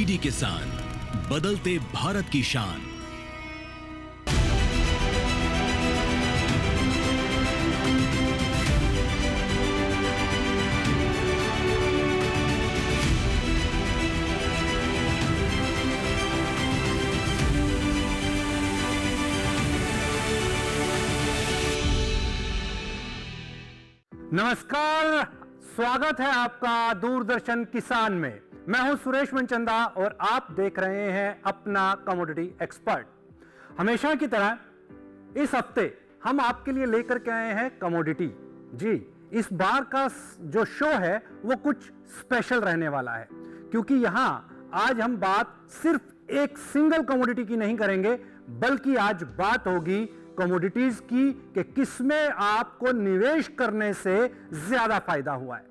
DD किसान, बदलते भारत की शान। नमस्कार, स्वागत है आपका दूरदर्शन किसान में। मैं हूं सुरेश मनचंदा और आप देख रहे हैं अपना कमोडिटी एक्सपर्ट। हमेशा की तरह इस हफ्ते हम आपके लिए लेकर के आए हैं कमोडिटी। जी, इस बार का जो शो है वो कुछ स्पेशल रहने वाला है, क्योंकि यहां आज हम बात सिर्फ एक सिंगल कमोडिटी की नहीं करेंगे, बल्कि आज बात होगी कमोडिटीज की कि किसमें आपको निवेश करने से ज्यादा फायदा हुआ है।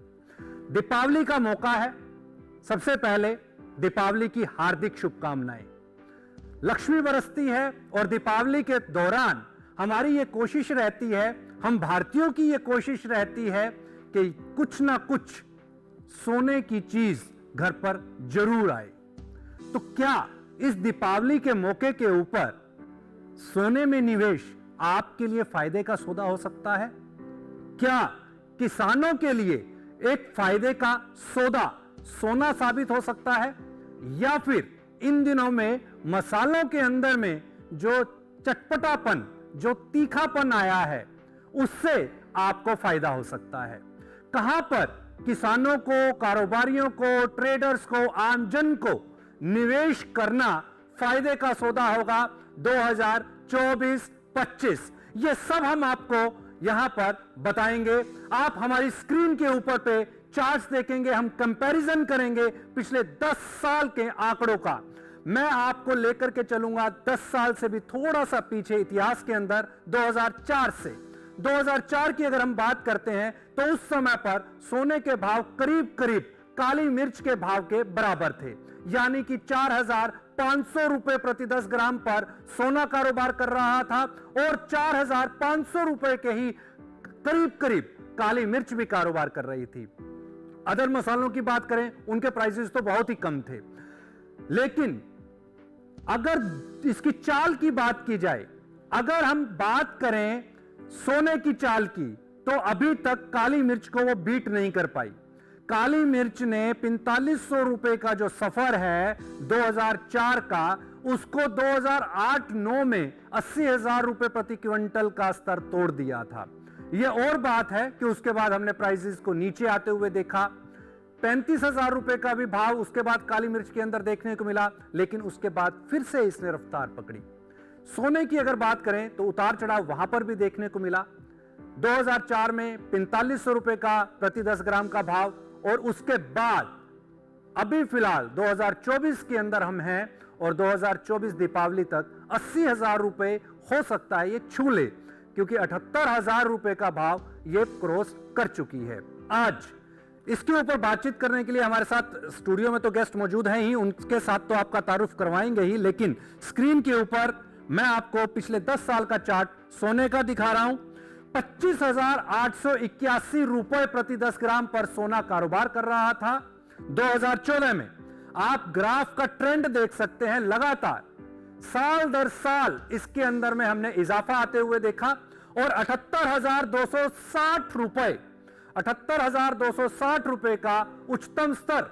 दीपावली का मौका है, सबसे पहले दीपावली की हार्दिक शुभकामनाएं। लक्ष्मी बरसती है और दीपावली के दौरान हमारी यह कोशिश रहती है, हम भारतीयों की यह कोशिश रहती है कि कुछ ना कुछ सोने की चीज घर पर जरूर आए। तो क्या इस दीपावली के मौके के ऊपर सोने में निवेश आपके लिए फायदे का सौदा हो सकता है? क्या किसानों के लिए एक फायदे का सौदा सोना साबित हो सकता है? या फिर इन दिनों में मसालों के अंदर में जो चटपटापन, जो तीखापन आया है, उससे आपको फायदा हो सकता है? कहां पर किसानों को, कारोबारियों को, ट्रेडर्स को, आमजन को निवेश करना फायदे का सौदा होगा 2024-25? ये सब हम आपको यहां पर बताएंगे। आप हमारी स्क्रीन के ऊपर पे चार्ट्स देखेंगे, हम कंपैरिजन करेंगे पिछले 10 साल के आंकड़ों का। मैं आपको लेकर के चलूंगा 10 साल से भी थोड़ा सा पीछे इतिहास के अंदर, 2004 से। 2004 की अगर हम बात करते हैं तो उस समय पर सोने के भाव करीब करीब काली मिर्च के भाव के बराबर थे, यानी कि 4,500 रुपए प्रति 10 ग्राम पर सोना कारोबार कर रहा था और 4,500 रुपए के ही करीब करीब काली मिर्च भी कारोबार कर रही थी। अदर मसालों की बात करें, उनके प्राइसेस तो बहुत ही कम थे। लेकिन अगर इसकी चाल की बात की जाए, अगर हम बात करें सोने की चाल की, तो अभी तक काली मिर्च को वो बीट नहीं कर पाई। काली मिर्च ने 4500 रुपए का जो सफर है 2004 का, उसको 2008-9 में 80,000 रुपए प्रति क्विंटल का स्तर तोड़ दिया था। यह और बात है कि उसके बाद हमने प्राइसेस को नीचे आते हुए देखा। 35,000 रुपए का भी भाव उसके बाद काली मिर्च के अंदर देखने को मिला, लेकिन उसके बाद फिर से इसने रफ्तार पकड़ी। सोने की अगर बात करें तो उतार चढ़ाव वहां पर भी देखने को मिला। 2004 में 4500 रुपए का प्रति 10 ग्राम का भाव, और उसके बाद अभी फिलहाल 2024 के अंदर हम हैं और 2024 दीपावली तक 80,000 रुपए हो सकता है ये छू ले, क्योंकि 78,000 रुपए का भाव ये क्रॉस कर चुकी है। आज इसके ऊपर बातचीत करने के लिए हमारे साथ स्टूडियो में तो गेस्ट मौजूद हैं ही, उनके साथ तो आपका तारुफ करवाएंगे ही, लेकिन स्क्रीन के ऊपर मैं आपको पिछले 10 साल का चार्ट सोने का दिखा रहा हूं। 25,881 रुपए प्रति 10 ग्राम पर सोना कारोबार कर रहा था 2014 में। आप ग्राफ का ट्रेंड देख सकते हैं, लगातार साल दर साल इसके अंदर में हमने इजाफा आते हुए देखा और 78,260 रुपए का उच्चतम स्तर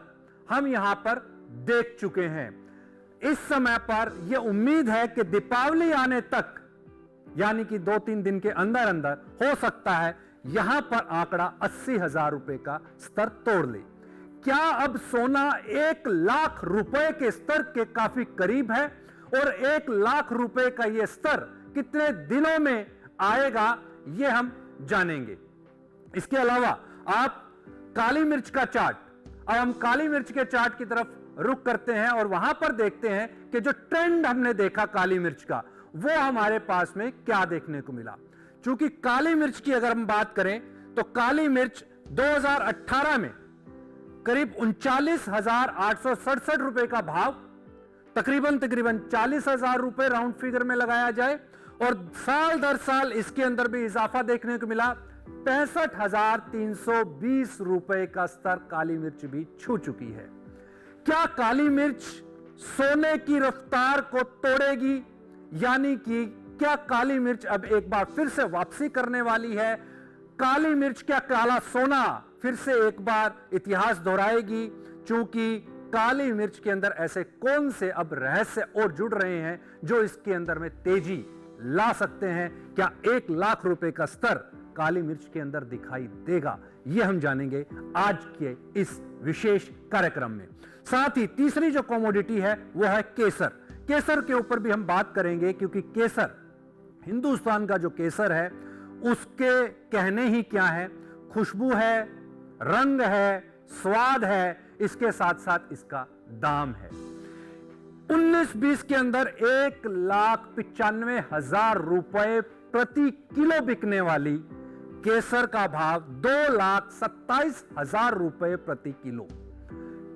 हम यहां पर देख चुके हैं। इस समय पर यह उम्मीद है कि दीपावली आने तक, यानी कि 2-3 दिन के अंदर अंदर हो सकता है यहां पर आंकड़ा 80,000 रुपए का स्तर तोड़ ले। क्या अब सोना 1 लाख रुपए के स्तर के काफी करीब है? और 1 लाख रुपए का यह स्तर कितने दिनों में आएगा, यह हम जानेंगे। इसके अलावा आप काली मिर्च का चार्ट, अब हम काली मिर्च के चार्ट की तरफ रुख करते हैं और वहां पर देखते हैं कि जो ट्रेंड हमने देखा काली मिर्च का, वो हमारे पास में क्या देखने को मिला। चूंकि काली मिर्च की अगर हम बात करें तो काली मिर्च 2018 में करीब 39,867 रुपए का भाव, तकरीबन 40,000 रुपए राउंड फिगर में लगाया जाए, और साल दर साल इसके अंदर भी इजाफा देखने को मिला। 65,320 रुपए का स्तर काली मिर्च भी छू चुकी है। क्या काली मिर्च सोने की रफ्तार को तोड़ेगी, यानी कि क्या काली मिर्च अब एक बार फिर से वापसी करने वाली है? काली मिर्च क्या काला सोना फिर से एक बार इतिहास दोहराएगी? क्योंकि काली मिर्च के अंदर ऐसे कौन से अब रहस्य और जुड़ रहे हैं जो इसके अंदर में तेजी ला सकते हैं? क्या 1 लाख रुपए का स्तर काली मिर्च के अंदर दिखाई देगा? यह हम जानेंगे आज के इस विशेष कार्यक्रम में। साथ ही तीसरी जो कमोडिटी है वो है केसर। केसर के ऊपर भी हम बात करेंगे, क्योंकि केसर, हिंदुस्तान का जो केसर है उसके कहने ही क्या है। खुशबू है, रंग है, स्वाद है, इसके साथ साथ इसका दाम है। 19-20 के अंदर 1,95,000 रुपए प्रति किलो बिकने वाली केसर का भाव 2,27,000 रुपए प्रति किलो।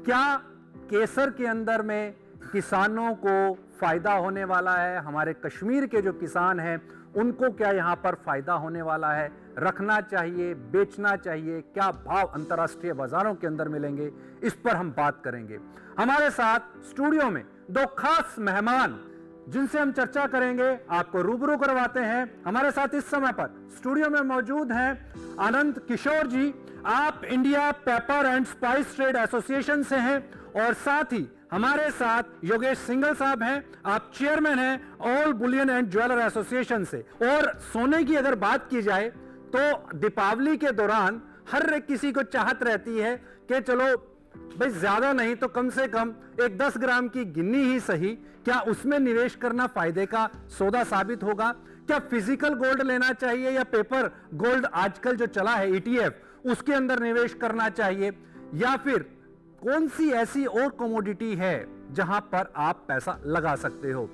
क्या केसर के अंदर में किसानों को फायदा होने वाला है? हमारे कश्मीर के जो किसान हैं उनको क्या यहां पर फायदा होने वाला है? रखना चाहिए, बेचना चाहिए? क्या भाव अंतर्राष्ट्रीय बाजारों के अंदर मिलेंगे? इस पर हम बात करेंगे। हमारे साथ स्टूडियो में 2 खास मेहमान जिनसे हम चर्चा करेंगे, आपको रूबरू करवाते हैं। हमारे साथ इस समय पर स्टूडियो में मौजूद हैं आनंद किशोर जी। आप India paper and spice trade association से हैं, और साथ ही हमारे साथ योगेश सिंघल साहब हैं। आप चेयरमैन हैं all Boolean and jeweller association से। और सोने की अगर बात की जाए तो दीपावली के दौरान हर एक किसी को चाहत रहती है कि चलो भाई ज्यादा नहीं तो कम से कम एक 10 ग्राम की गिन्नी ही सही, क्या उसमें निवेश करना फायदे का सौदा साबित होगा? क्या फिजिकल गोल्ड लेना चाहिए या पेपर गोल्ड आजकल जो चला है ETF, उसके अंदर निवेश करना चाहिए? या फिर कौन सी ऐसी और कमोडिटी है जहां पर आप पैसा लगा सकते हो?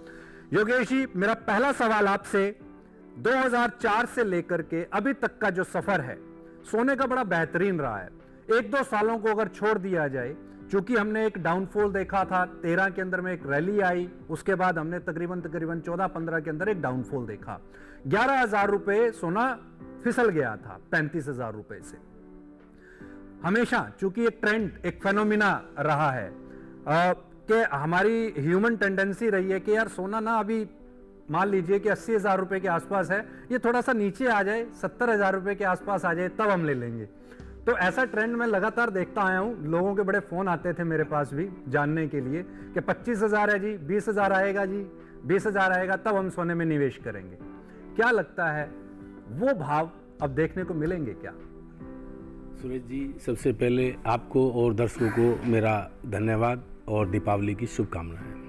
योगेश जी, मेरा पहला सवाल आपसे, 2004 से लेकर के अभी तक का जो सफर है सोने का बड़ा बेहतरीन रहा है। 1-2 सालों को अगर छोड़ दिया जाए, क्योंकि हमने एक डाउनफॉल देखा था 13 के अंदर में, एक रैली आई, उसके बाद हमने तकरीबन 14-15 के अंदर एक डाउनफॉल देखा। 11,000 रुपए सोना फिसल गया था 35,000 रुपए से। हमेशा चूंकि एक ट्रेंड, एक फेनोमिना रहा है कि हमारी ह्यूमन टेंडेंसी रही है कि यार सोना ना अभी मान लीजिए कि 80,000 रुपए के आसपास है, ये थोड़ा सा नीचे आ जाए, 70,000 रुपए के आसपास आ जाए, तब हम ले लेंगे। तो ऐसा ट्रेंड मैं लगातार देखता आया हूं। लोगों के बड़े फोन आते थे मेरे पास भी जानने के लिए कि 25,000 है जी, 20,000 आएगा जी, 20,000 आएगा तब हम सोने में निवेश करेंगे। क्या लगता है वो भाव अब देखने को मिलेंगे क्या? सुरेश जी, सबसे पहले आपको और दर्शकों को मेरा धन्यवाद और दीपावली की शुभकामनाएं।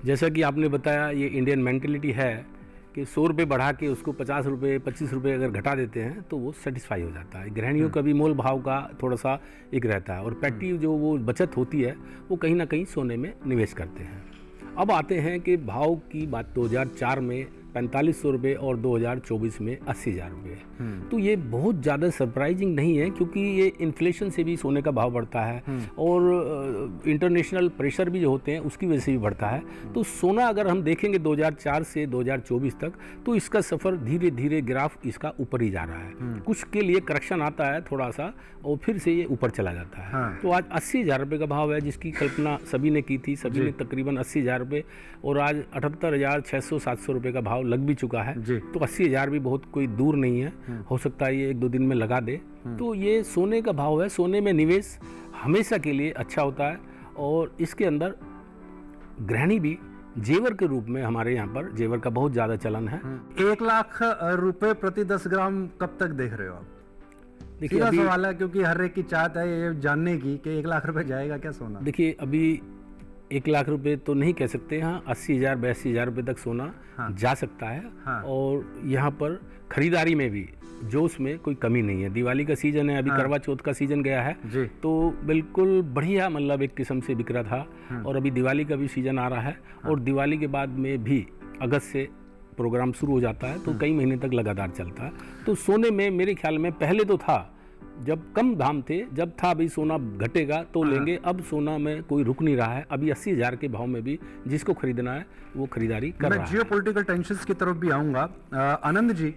जैसा कि आपने बताया, ये इंडियन मेंटेलिटी है कि 100 रुपये बढ़ा के उसको 50 रुपये 25 रुपये अगर घटा देते हैं तो वो सेटिस्फाई हो जाता है। गृहिणियों का भी मोल भाव का थोड़ा सा एक रहता है, और पैटी जो वो बचत होती है वो कहीं ना कहीं सोने में निवेश करते हैं। अब आते हैं कि भाव की बात, 2004 में 4500 रुपये और 2024 में 80,000 रुपये। तो ये बहुत ज़्यादा सरप्राइजिंग नहीं है, क्योंकि ये इन्फ्लेशन से भी सोने का भाव बढ़ता है और इंटरनेशनल प्रेशर भी जो होते हैं उसकी वजह से भी बढ़ता है। तो सोना अगर हम देखेंगे 2004 से 2024 तक, तो इसका सफ़र धीरे धीरे ग्राफ इसका ऊपर ही जा रहा है। कुछ के लिए करेक्शन आता है थोड़ा सा और फिर से ये ऊपर चला जाता है। तो आज 80,000 रुपये का भाव है, जिसकी कल्पना सभी ने की थी। सभी ने तकरीबन 80,000 रुपये, और आज 78,600-700 रुपये का भाव लग भी चुका है। तो 80,000 भी बहुत कोई दूर नहीं है, हो सकता है ये 1-2 दिन में लगा दे। तो ये सोने का भाव है। सोने में निवेश हमेशा के लिए अच्छा होता है, और इसके अंदर गृहिणी भी जेवर के रूप में, हमारे यहाँ पर जेवर का बहुत ज़्यादा चलन है। 1 लाख रुपए प्रति 10 ग्राम कब तक देख रहे हो आप? देखिए सीधा सवाल है, क्योंकि हर एक की चाहत है ये जानने की कि 1 लाख रुपए जाएगा क्या सोना? देखिए, अभी 1 लाख रुपए तो नहीं कह सकते। हाँ, 80,000 82,000 रुपये तक सोना जा सकता है। और यहाँ पर खरीदारी में भी जोश में कोई कमी नहीं है। दिवाली का सीजन है, अभी करवा चौथ का सीजन गया है, तो बिल्कुल बढ़िया, मतलब एक किस्म से बिक रहा था। और अभी दिवाली का भी सीजन आ रहा है, और दिवाली के बाद में भी अगस्त से प्रोग्राम शुरू हो जाता है, तो कई महीने तक लगातार चलता है। तो सोने में मेरे ख्याल में पहले तो था, जब कम दाम थे, जब था भाई सोना घटेगा तो लेंगे, अब सोना में कोई रुक नहीं रहा है। अभी 80,000 के भाव में भी जिसको खरीदना है वो खरीदारी कर रहा है। मैं जियोपॉलिटिकल टेंशंस की तरफ भी आऊंगा। आनंद जी,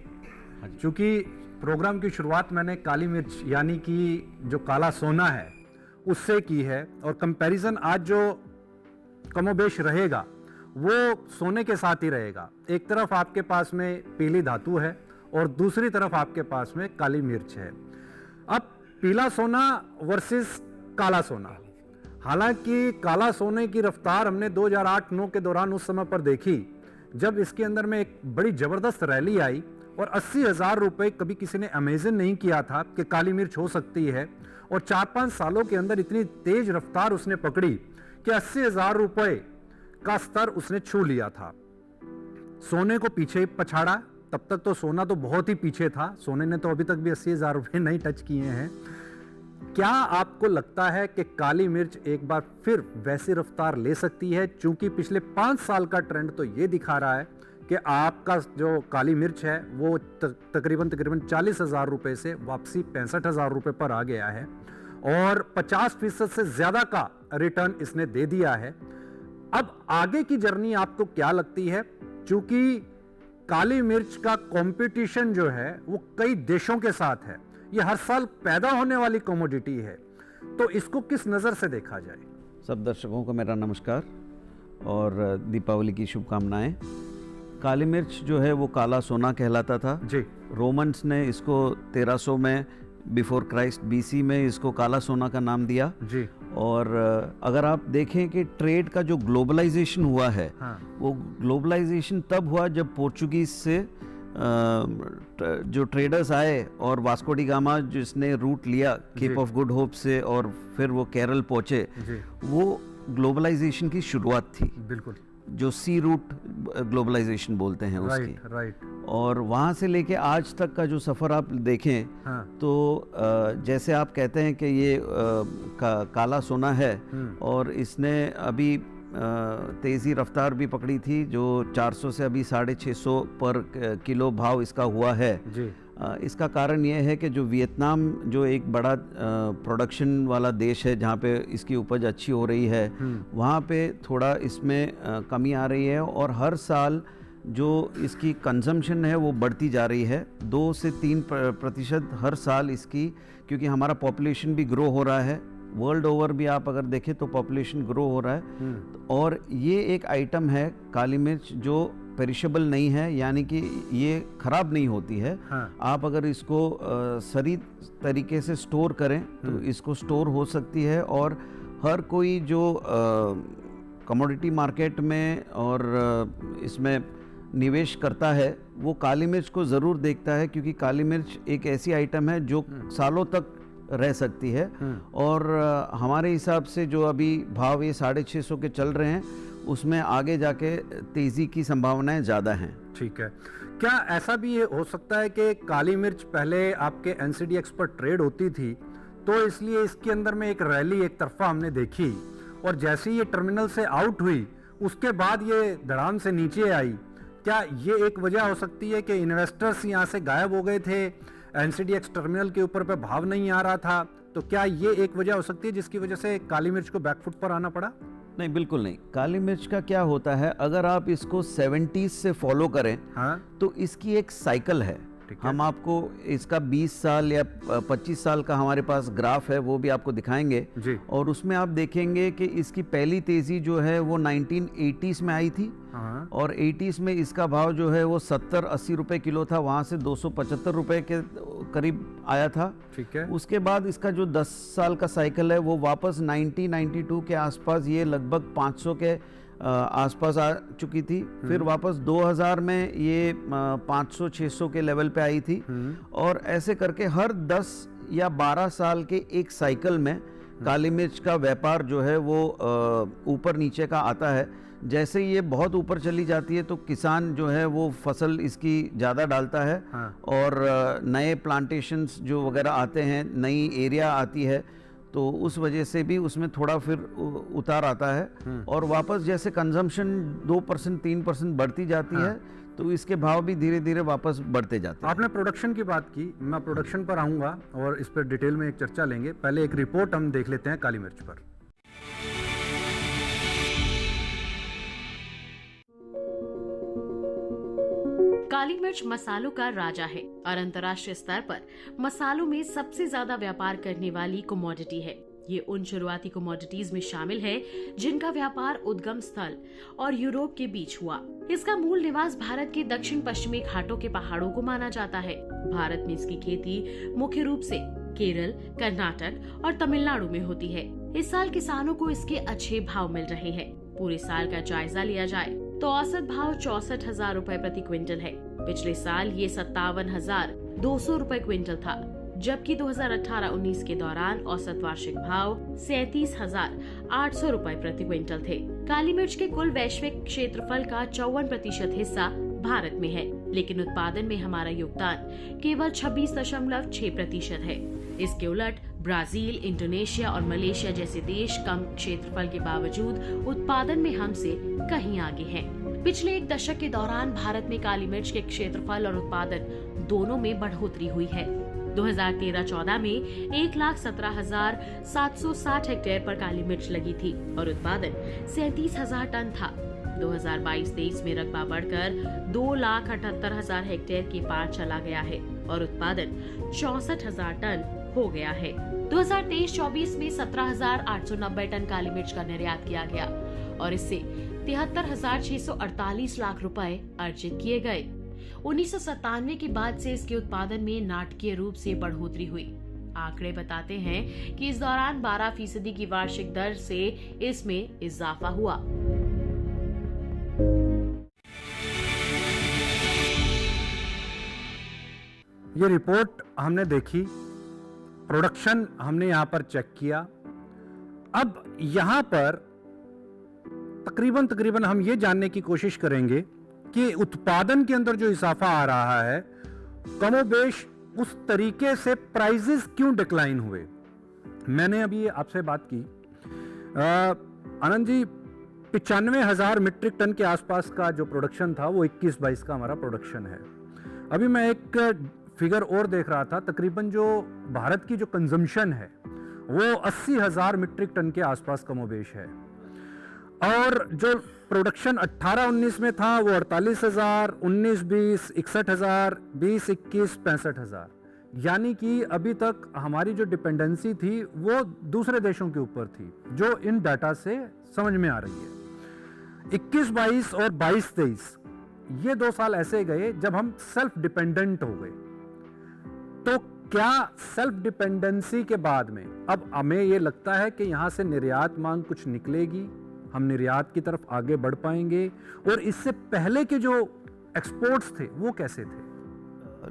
चूंकि प्रोग्राम की शुरुआत मैंने काली मिर्च यानी कि जो काला सोना है उससे की है, और कंपैरिजन आज जो कमोबेश रहेगा वो सोने के साथ ही रहेगा। एक तरफ आपके पास में पीली धातु है और दूसरी तरफ आपके पास में काली मिर्च है। अब पीला सोना वर्सेस काला सोना, हालांकि काला सोने की रफ्तार हमने 2008-9 के दौरान उस समय पर देखी जब इसके अंदर में एक बड़ी जबरदस्त रैली आई और 80,000 रुपए कभी किसी ने इमेजिन नहीं किया था कि काली मिर्च हो सकती है, और 4-5 सालों के अंदर इतनी तेज रफ्तार उसने पकड़ी कि 80,000 रुपए का स्तर उसने छू लिया था। सोने को पीछे पछाड़ा, तब तक तो सोना तो बहुत ही पीछे था, सोने ने तो अभी तक भी 80,000 रुपए नहीं टच किए हैं। क्या आपको लगता है कि काली मिर्च एक बार फिर वैसी रफ्तार ले सकती है? चूंकि पिछले 5 साल का ट्रेंड तो ये दिखा रहा है कि आपका जो काली मिर्च है वो तकरीबन 40,000 रुपए से वापसी 65,000 रुपए पर आ गया है और 50% से ज्यादा का रिटर्न इसने दे दिया है। अब आगे की जर्नी आपको क्या लगती है? चूंकि काली मिर्च का कंपटीशन जो है वो कई देशों के साथ है, ये हर साल पैदा होने वाली कमोडिटी है, तो इसको किस नज़र से देखा जाए? सब दर्शकों को मेरा नमस्कार और दीपावली की शुभकामनाएं। काली मिर्च जो है वो काला सोना कहलाता था जी। रोमन्स ने इसको 1300 में बिफोर क्राइस्ट BC में इसको काला सोना का नाम दिया जी। और अगर आप देखें कि ट्रेड का जो ग्लोबलाइजेशन हुआ है, हाँ। वो ग्लोबलाइजेशन तब हुआ जब पोर्चुगीज से जो ट्रेडर्स आए और वास्को डी गामा जिसने रूट लिया केप ऑफ गुड होप से और फिर वो केरल पहुंचे, वो ग्लोबलाइजेशन की शुरुआत थी। बिल्कुल, जो सी रूट ग्लोबलाइजेशन बोलते हैं उसकी। राइट। और वहाँ से लेके आज तक का जो सफ़र आप देखें, हाँ। तो जैसे आप कहते हैं कि ये काला सोना है और इसने अभी तेज़ी रफ्तार भी पकड़ी थी, जो 400 से अभी 650 पर किलो भाव इसका हुआ है जी। इसका कारण ये है कि जो वियतनाम जो एक बड़ा प्रोडक्शन वाला देश है जहाँ पे इसकी उपज अच्छी हो रही है, वहाँ पे थोड़ा इसमें कमी आ रही है और हर साल जो इसकी कंजम्पशन है वो बढ़ती जा रही है 2 से 3% हर साल इसकी, क्योंकि हमारा पॉपुलेशन भी ग्रो हो रहा है। वर्ल्ड ओवर भी आप अगर देखें तो पॉपुलेशन ग्रो हो रहा है। और ये एक आइटम है काली मिर्च जो पेरिशेबल नहीं है, यानी कि ये ख़राब नहीं होती है। हाँ। आप अगर इसको सही तरीके से स्टोर करें तो इसको स्टोर हो सकती है। और हर कोई जो कमोडिटी मार्केट में और इसमें निवेश करता है वो काली मिर्च को ज़रूर देखता है, क्योंकि काली मिर्च एक ऐसी आइटम है जो सालों तक रह सकती है। और हमारे हिसाब से जो अभी भाव ये 650 के चल रहे हैं, उसमें आगे जाके तेज़ी की संभावनाएं ज़्यादा हैं। ठीक है। क्या ऐसा भी ये हो सकता है कि काली मिर्च पहले आपके NCDX पर ट्रेड होती थी, तो इसलिए इसके अंदर में एक रैली एक तरफा हमने देखी और जैसे ही ये टर्मिनल से आउट हुई उसके बाद ये धड़ाम से नीचे आई? क्या ये एक वजह हो सकती है कि इन्वेस्टर्स यहाँ से गायब हो गए थे, NCDX टर्मिनल के ऊपर पे भाव नहीं आ रहा था, तो क्या ये एक वजह हो सकती है जिसकी वजह से काली मिर्च को बैकफुट पर आना पड़ा? नहीं, बिल्कुल नहीं। काली मिर्च का क्या होता है, अगर आप इसको 70s से फॉलो करें, हाँ? तो इसकी एक साइकिल है। हम आपको इसका 20 साल या 25 साल का हमारे पास ग्राफ है, वो भी आपको दिखाएंगे जी। और उसमें आप देखेंगे कि इसकी पहली तेज़ी जो है वो 1980s में आई थी। हाँ। और 80s में इसका भाव जो है वो 70-80 रुपए किलो था, वहाँ से 275 रुपए के करीब आया था। ठीक है। उसके बाद इसका जो 10 साल का साइकिल है वो वापस 1992 के आसपास ये लगभग 500 के आसपास आ चुकी थी। फिर वापस 2000 में ये 500-600 के लेवल पे आई थी। और ऐसे करके हर 10 या 12 साल के एक साइकिल में काली मिर्च का व्यापार जो है वो ऊपर नीचे का आता है। जैसे ये बहुत ऊपर चली जाती है तो किसान जो है वो फसल इसकी ज़्यादा डालता है। हाँ। और नए प्लांटेशंस जो वगैरह आते हैं, नई एरिया आती है, तो उस वजह से भी उसमें थोड़ा फिर उतार आता है। और वापस जैसे कंजम्पशन 2% 3% बढ़ती जाती है तो इसके भाव भी धीरे धीरे वापस बढ़ते जाते हैं। आपने प्रोडक्शन की बात की, मैं प्रोडक्शन पर आऊंगा और इस पर डिटेल में एक चर्चा लेंगे। पहले एक रिपोर्ट हम देख लेते हैं काली मिर्च पर। काली मिर्च मसालों का राजा है और अंतर्राष्ट्रीय स्तर पर मसालों में सबसे ज्यादा व्यापार करने वाली कमोडिटी है। ये उन शुरुआती कमोडिटीज में शामिल है जिनका व्यापार उद्गम स्थल और यूरोप के बीच हुआ। इसका मूल निवास भारत के दक्षिण पश्चिमी घाटों के पहाड़ों को माना जाता है। भारत में इसकी खेती मुख्य रूप से केरल, कर्नाटक और तमिलनाडु में होती है। इस साल किसानों को इसके अच्छे भाव मिल रहे हैं। पूरे साल का जायजा लिया जाए तो औसत भाव 64,000 रूपए प्रति क्विंटल है। पिछले साल ये 57,200 रूपए क्विंटल था, जबकि 2018-19 के दौरान औसत वार्षिक भाव 37,800 रूपए प्रति क्विंटल थे। काली मिर्च के कुल वैश्विक क्षेत्रफल का 54% हिस्सा भारत में है, लेकिन उत्पादन में हमारा योगदान केवल 26.6% है। इसके उलट ब्राजील, इंडोनेशिया और मलेशिया जैसे देश कम क्षेत्रफल के बावजूद उत्पादन में हमसे कहीं आगे हैं। पिछले एक दशक के दौरान भारत में काली मिर्च के क्षेत्रफल और उत्पादन दोनों में बढ़ोतरी हुई है। 2013-14 में 1,17,760 हेक्टेयर पर काली मिर्च लगी थी और उत्पादन 37,000 टन था। 2022-23 में रकबा बढ़कर 2,78,000 हेक्टेयर के पार चला गया है और उत्पादन 64,000 टन हो गया है। 2023-24 में 17,890 टन काली मिर्च का निर्यात किया गया और इससे 73,648 लाख रुपए अर्जित किए गए। 1997 के बाद से इसके उत्पादन में नाटकीय रूप से बढ़ोतरी हुई। आंकड़े बताते हैं कि इस दौरान 12% की वार्षिक दर से इसमें इजाफा हुआ। ये रिपोर्ट हमने देखी, प्रोडक्शन हमने यहां पर चेक किया। अब यहां पर तकरीबन हम ये जानने की कोशिश करेंगे कि उत्पादन के अंदर जो इजाफा आ रहा है, कमोबेश उस तरीके से प्राइसेस क्यों डिक्लाइन हुए। मैंने अभी आपसे बात की, आनंद जी, 95,000 मीट्रिक टन के आसपास का जो प्रोडक्शन था वो 21-22 का हमारा प्रोडक्शन है। अभी मैं एक फिगर और देख रहा था, तकरीबन जो भारत की जो कंजम्पशन है वो 80,000 मीट्रिक टन के आसपास कमोबेश है और जो प्रोडक्शन 18-19 में था वो 48,000, 19-20 61,000, 20-21 65,000। यानी कि अभी तक हमारी जो डिपेंडेंसी थी वो दूसरे देशों के ऊपर थी, जो इन डाटा से समझ में आ रही है। 21-22 और 22-23 ये 2 साल ऐसे गए जब हम सेल्फ डिपेंडेंट हो गए। तो क्या सेल्फ डिपेंडेंसी के बाद में अब हमें ये लगता है कि यहां से निर्यात मांग कुछ निकलेगी, हम निर्यात की तरफ आगे बढ़ पाएंगे, और इससे पहले के जो एक्सपोर्ट्स थे वो कैसे थे?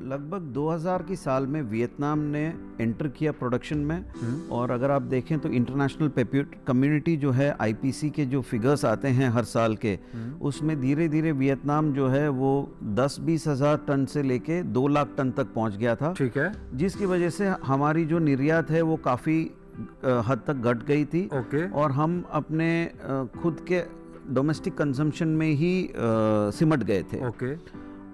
लगभग 2000 की साल में वियतनाम ने एंटर किया प्रोडक्शन में, और अगर आप देखें तो इंटरनेशनल कम्युनिटी जो है, आईपीसी के जो फिगर्स आते हैं हर साल के, उसमें धीरे धीरे वियतनाम जो है वो 10-20 हज़ार टन से लेके 2 लाख टन तक पहुंच गया था। ठीक है। जिसकी वजह से हमारी जो निर्यात है वो काफ़ी हद तक घट गई थी। ओके। और हम अपने खुद के डोमेस्टिक कंजम्पशन में ही सिमट गए थे। ओके।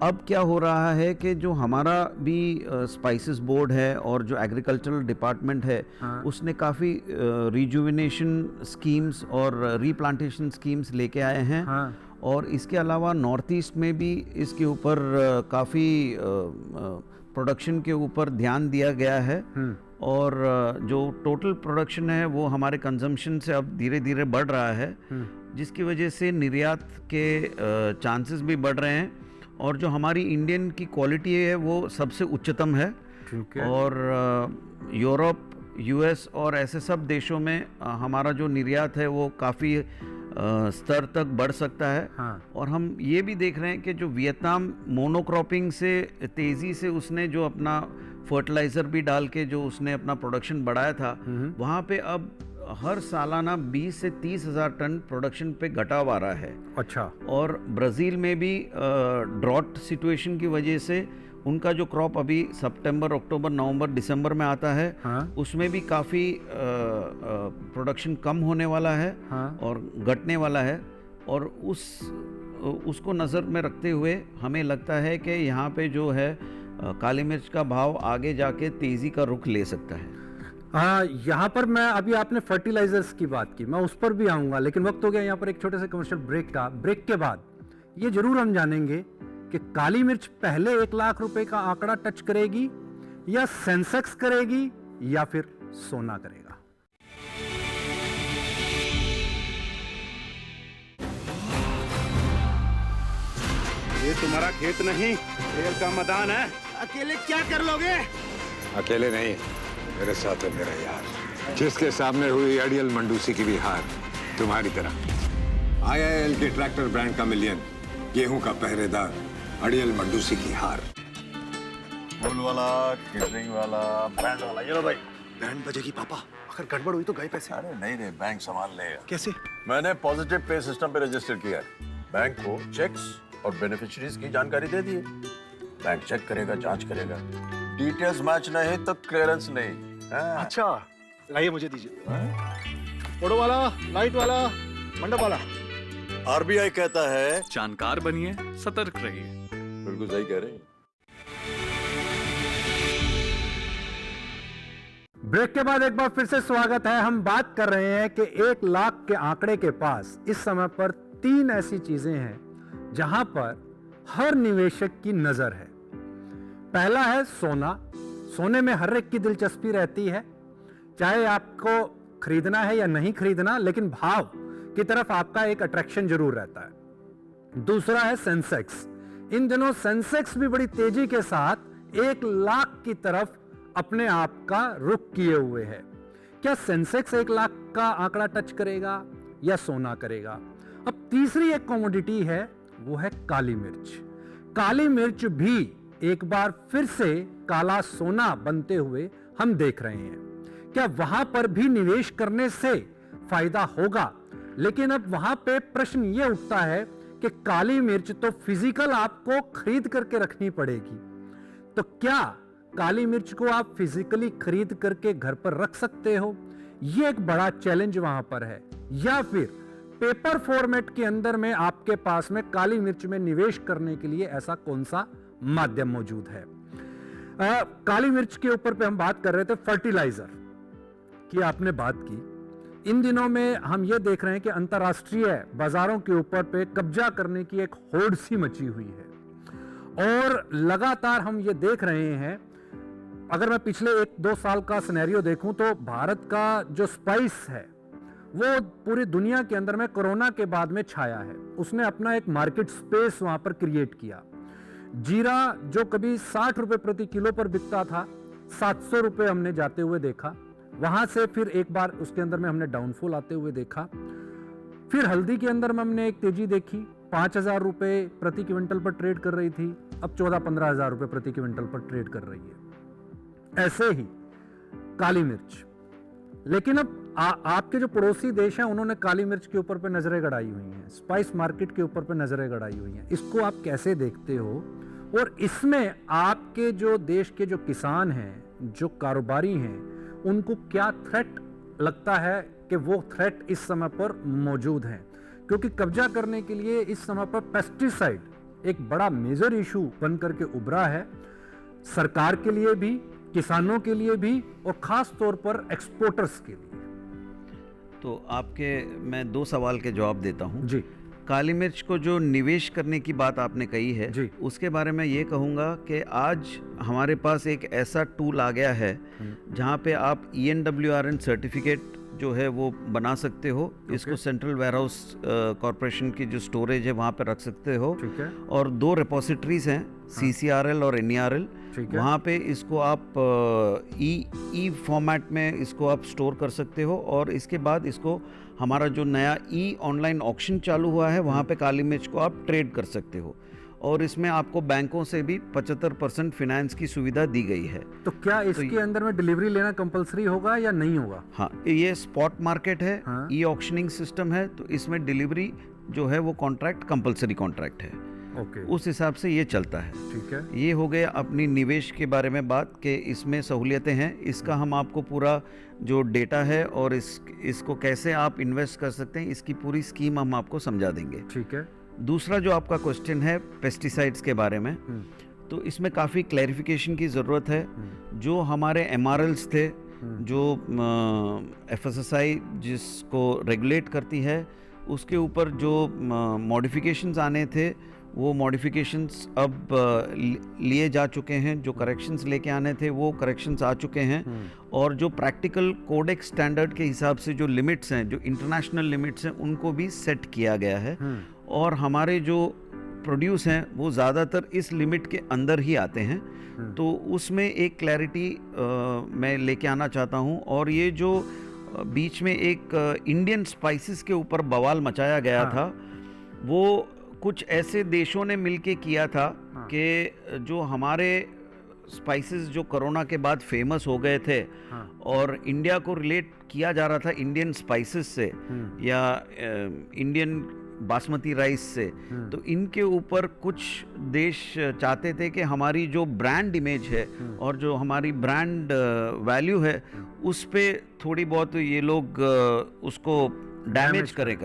अब क्या हो रहा है कि जो हमारा भी स्पाइसेस बोर्ड है और जो एग्रीकल्चरल डिपार्टमेंट है, हाँ। उसने उसने काफ़ी रिजुविनेशन स्कीम्स और रीप्लांटेशन स्कीम्स लेके आए हैं। हाँ। और इसके अलावा नॉर्थ ईस्ट में भी इसके ऊपर काफ़ी प्रोडक्शन के ऊपर ध्यान दिया गया है। और जो टोटल प्रोडक्शन है वो हमारे कंजम्पशन से अब धीरे धीरे बढ़ रहा है, जिसकी वजह से निर्यात के चांसेस भी बढ़ रहे हैं। और जो हमारी इंडियन की क्वालिटी है वो सबसे उच्चतम है। ठीक है। और यूरोप, यूएस और ऐसे सब देशों में हमारा जो निर्यात है वो काफ़ी स्तर तक बढ़ सकता है। हाँ। और हम ये भी देख रहे हैं कि जो वियतनाम मोनोक्रॉपिंग से तेज़ी से उसने जो अपना फर्टिलाइज़र भी डाल के जो उसने अपना प्रोडक्शन बढ़ाया था, वहाँ पे अब हर सालाना 20 से 30 हज़ार टन प्रोडक्शन पे घटाव आ रहा है। अच्छा। और ब्राज़ील में भी ड्रॉट सिचुएशन की वजह से उनका जो क्रॉप अभी सितंबर, अक्टूबर, नवंबर, दिसंबर में आता है, हाँ। उसमें भी काफ़ी प्रोडक्शन कम होने वाला है। हाँ। और घटने वाला है। और उसको नज़र में रखते हुए हमें लगता है कि यहाँ पे जो है काली मिर्च का भाव आगे जाके तेज़ी का रुख ले सकता है। हाँ, यहाँ पर मैं अभी आपने फर्टिलाइजर्स की बात की, मैं उस पर भी आऊँगा, लेकिन वक्त हो गया यहाँ पर एक छोटे से कमर्शियल ब्रेक का। ब्रेक के बाद ये जरूर हम जानेंगे कि काली मिर्च पहले 1 लाख रुपए का आंकड़ा टच करेगी, या सेंसेक्स करेगी, या फिर सोना करेगा। ये तुम्हारा खेत नहीं, खेल का मैदान है। अकेले क्या कर लोगे? अकेले नहीं, मेरे साथ है मेरा यार, जिसके सामने हुई अड़ियल मंडूसी की भी हार तुम्हारी तरह। IIL के ट्रैक्टर ब्रांड का मिलियन, गेहूं का पहरेदार अड़ियल मंडूसी की हार। फूल वाला, केटरिंग वाला, बैंड वाला, ये लो भाई। बैंड बजेगी पापा, अगर गड़बड़ हुई तो गए पैसे। अरे नहीं रे, बैंक संभाल लेगा। कैसे? मैंने पॉजिटिव पे सिस्टम पे रजिस्टर किया है। बैंक को चेक्स और बेनिफिशियरीज की जानकारी दे दी है। बैंक चेक करेगा, जांच करेगा, डिटेल्स मैच नहीं तो क्लियरेंस नहीं। हाँ। अच्छा, लाइए मुझे दीजिए। फोटो वाला, लाइट वाला, मंडप वाला। RBI कहता है जानकार बनिए, सतर्क रहिए। बिल्कुल सही कह रहे हैं। ब्रेक के बाद एक बार फिर से स्वागत है। हम बात कर रहे हैं कि 1 लाख के आंकड़े के पास इस समय पर 3 ऐसी चीजें हैं जहां पर हर निवेशक की नजर है। पहला है सोना। सोने में हर एक की दिलचस्पी रहती है, चाहे आपको खरीदना है या नहीं खरीदना, लेकिन भाव की तरफ आपका एक अट्रैक्शन जरूर रहता है। दूसरा है सेंसेक्स। इन दिनों सेंसेक्स भी बड़ी तेजी के साथ 1 लाख की तरफ अपने आप का रुख किए हुए है। क्या सेंसेक्स 1 लाख का आंकड़ा टच करेगा या सोना करेगा? अब तीसरी एक कमोडिटी है, वो है काली मिर्च। काली मिर्च भी एक बार फिर से काला सोना बनते हुए हम देख रहे हैं। क्या वहां पर भी निवेश करने से फायदा होगा? लेकिन अब वहां पे प्रश्न यह उठता है कि काली मिर्च तो फिजिकल आपको खरीद करके रखनी पड़ेगी, तो क्या काली मिर्च को आप फिजिकली खरीद करके घर पर रख सकते हो? यह एक बड़ा चैलेंज वहां पर है। या फिर पेपर फॉर्मेट के अंदर में आपके पास में काली मिर्च में निवेश करने के लिए ऐसा कौन सा माध्यम मौजूद है? काली मिर्च के ऊपर पे हम बात कर रहे थे, फर्टिलाइजर की आपने बात की। इन दिनों में हम ये देख रहे हैं कि अंतर्राष्ट्रीय बाजारों के ऊपर पे कब्जा करने की एक होड़ सी मची हुई है और लगातार हम ये देख रहे हैं। अगर मैं पिछले 1-2 साल का सिनेरियो देखूं तो भारत का जो स्पाइस है वो पूरी दुनिया के अंदर में कोरोना के बाद में छाया है। उसने अपना एक मार्केट स्पेस वहां पर क्रिएट किया। जीरा जो कभी 60 रुपए प्रति किलो पर बिकता था, 700 रुपए हमने जाते हुए देखा। वहां से फिर एक बार उसके अंदर में हमने डाउनफॉल आते हुए देखा। फिर हल्दी के अंदर में हमने एक तेजी देखी, 5,000 रुपए प्रति क्विंटल पर ट्रेड कर रही थी, अब 14-15 हजार रुपए प्रति क्विंटल पर ट्रेड कर रही है। ऐसे ही काली मिर्च। लेकिन अब आपके जो पड़ोसी देश हैं उन्होंने काली मिर्च के ऊपर पे नजरें गड़ाई हुई हैं, स्पाइस मार्केट के ऊपर पे नजरें गड़ाई हुई हैं। इसको आप कैसे देखते हो? और इसमें आपके जो देश के जो किसान हैं, जो कारोबारी हैं, उनको क्या थ्रेट लगता है कि वो थ्रेट इस समय पर मौजूद है? क्योंकि कब्जा करने के लिए इस समय पर पेस्टिसाइड एक बड़ा मेजर इशू बन करके उभरा है, सरकार के लिए भी, किसानों के लिए भी और खास तौर पर एक्सपोर्टर्स के लिए। तो आपके मैं 2 सवाल के जवाब देता हूं जी। काली मिर्च को जो निवेश करने की बात आपने कही है जी। उसके बारे में ये कहूँगा कि आज हमारे पास एक ऐसा टूल आ गया है जहाँ पे आप ENWRN सर्टिफिकेट जो है वो बना सकते हो। इसको सेंट्रल वेयरहाउस कॉरपोरेशन की जो स्टोरेज है वहाँ पे रख सकते हो। ठीक है। और 2 रिपोजिटरीज हैं, CCRL और NERL। वहाँ पे इसको आप ई फॉर्मेट में इसको आप स्टोर कर सकते हो। और इसके बाद इसको हमारा जो नया ऑनलाइन ऑक्शन चालू हुआ है वहाँ पे काली मिर्च को आप ट्रेड कर सकते हो। और इसमें आपको बैंकों से भी 75% फाइनेंस की सुविधा दी गई है। तो क्या इसके अंदर में डिलीवरी लेना कंपलसरी होगा या नहीं होगा? हाँ, ये स्पॉट मार्केट है। हाँ। ऑक्शनिंग सिस्टम है, तो इसमें डिलीवरी जो है वो कॉन्ट्रैक्ट कंपलसरी कॉन्ट्रैक्ट है। ओके। उस हिसाब से ये चलता है। ठीक है। ये हो गया अपनी निवेश के बारे में बात कि इसमें सहूलियतें हैं। इसका हम आपको पूरा जो डेटा है और इसको कैसे आप इन्वेस्ट कर सकते हैं इसकी पूरी स्कीम हम आपको समझा देंगे। ठीक है। दूसरा जो आपका क्वेश्चन है पेस्टिसाइड्स के बारे में, तो इसमें काफ़ी क्लैरिफिकेशन की ज़रूरत है। जो हमारे MRLs थे, जो FSSAI जिसको रेगुलेट करती है, उसके ऊपर जो मॉडिफिकेशंस आने थे वो मॉडिफिकेशंस अब लिए जा चुके हैं। जो करेक्शंस लेके आने थे वो करेक्शंस आ चुके हैं। और जो प्रैक्टिकल कोडेक्स स्टैंडर्ड के हिसाब से जो लिमिट्स हैं, जो इंटरनेशनल लिमिट्स हैं, उनको भी सेट किया गया है। और हमारे जो प्रोड्यूस हैं वो ज़्यादातर इस लिमिट के अंदर ही आते हैं। तो उसमें एक क्लैरिटी मैं लेके आना चाहता हूँ। और ये जो बीच में एक इंडियन स्पाइसेस के ऊपर बवाल मचाया गया था, वो कुछ ऐसे देशों ने मिलके किया था कि जो हमारे स्पाइसेस जो कोरोना के बाद फेमस हो गए थे और इंडिया को रिलेट किया जा रहा था इंडियन स्पाइसेस से या इंडियन बासमती राइस से, तो इनके ऊपर कुछ देश चाहते थे कि हमारी जो ब्रांड इमेज है और जो हमारी ब्रांड वैल्यू है उस पे थोड़ी बहुत ये लोग उसको डैमेज करें।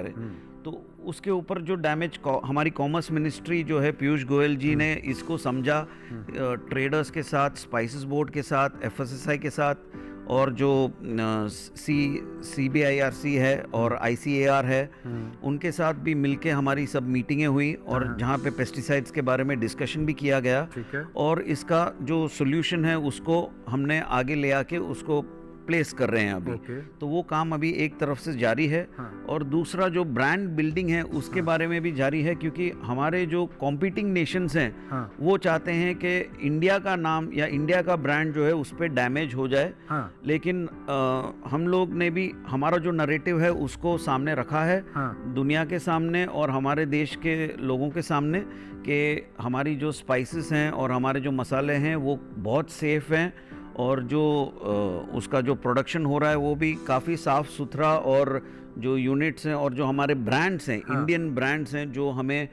तो उसके ऊपर जो डैमेज हमारी कॉमर्स मिनिस्ट्री जो है, पीयूष गोयल जी ने इसको समझा, ट्रेडर्स के साथ, स्पाइसेस बोर्ड के साथ, एफएसएसआई के साथ, और जो CBIRC है और ICAR है, उनके साथ भी मिलके हमारी सब मीटिंगें हुई और जहाँ पे पेस्टिसाइड्स के बारे में डिस्कशन भी किया गया। और इसका जो सोल्यूशन है उसको हमने आगे ले आके उसको प्लेस कर रहे हैं अभी। तो वो काम अभी एक तरफ से जारी है। और दूसरा जो ब्रांड बिल्डिंग है उसके बारे में भी जारी है, क्योंकि हमारे जो कॉम्पिटिंग नेशंस हैं वो चाहते हैं कि इंडिया का नाम या इंडिया का ब्रांड जो है उस पर डैमेज हो जाए। लेकिन हम लोग ने भी हमारा जो नरेटिव है उसको सामने रखा है दुनिया के सामने और हमारे देश के लोगों के सामने, कि हमारी जो स्पाइसेस हैं और हमारे जो मसाले हैं वो बहुत सेफ हैं और जो उसका जो प्रोडक्शन हो रहा है वो भी काफ़ी साफ़ सुथरा, और जो यूनिट्स हैं और जो हमारे ब्रांड्स हैं, इंडियन ब्रांड्स हैं जो हमें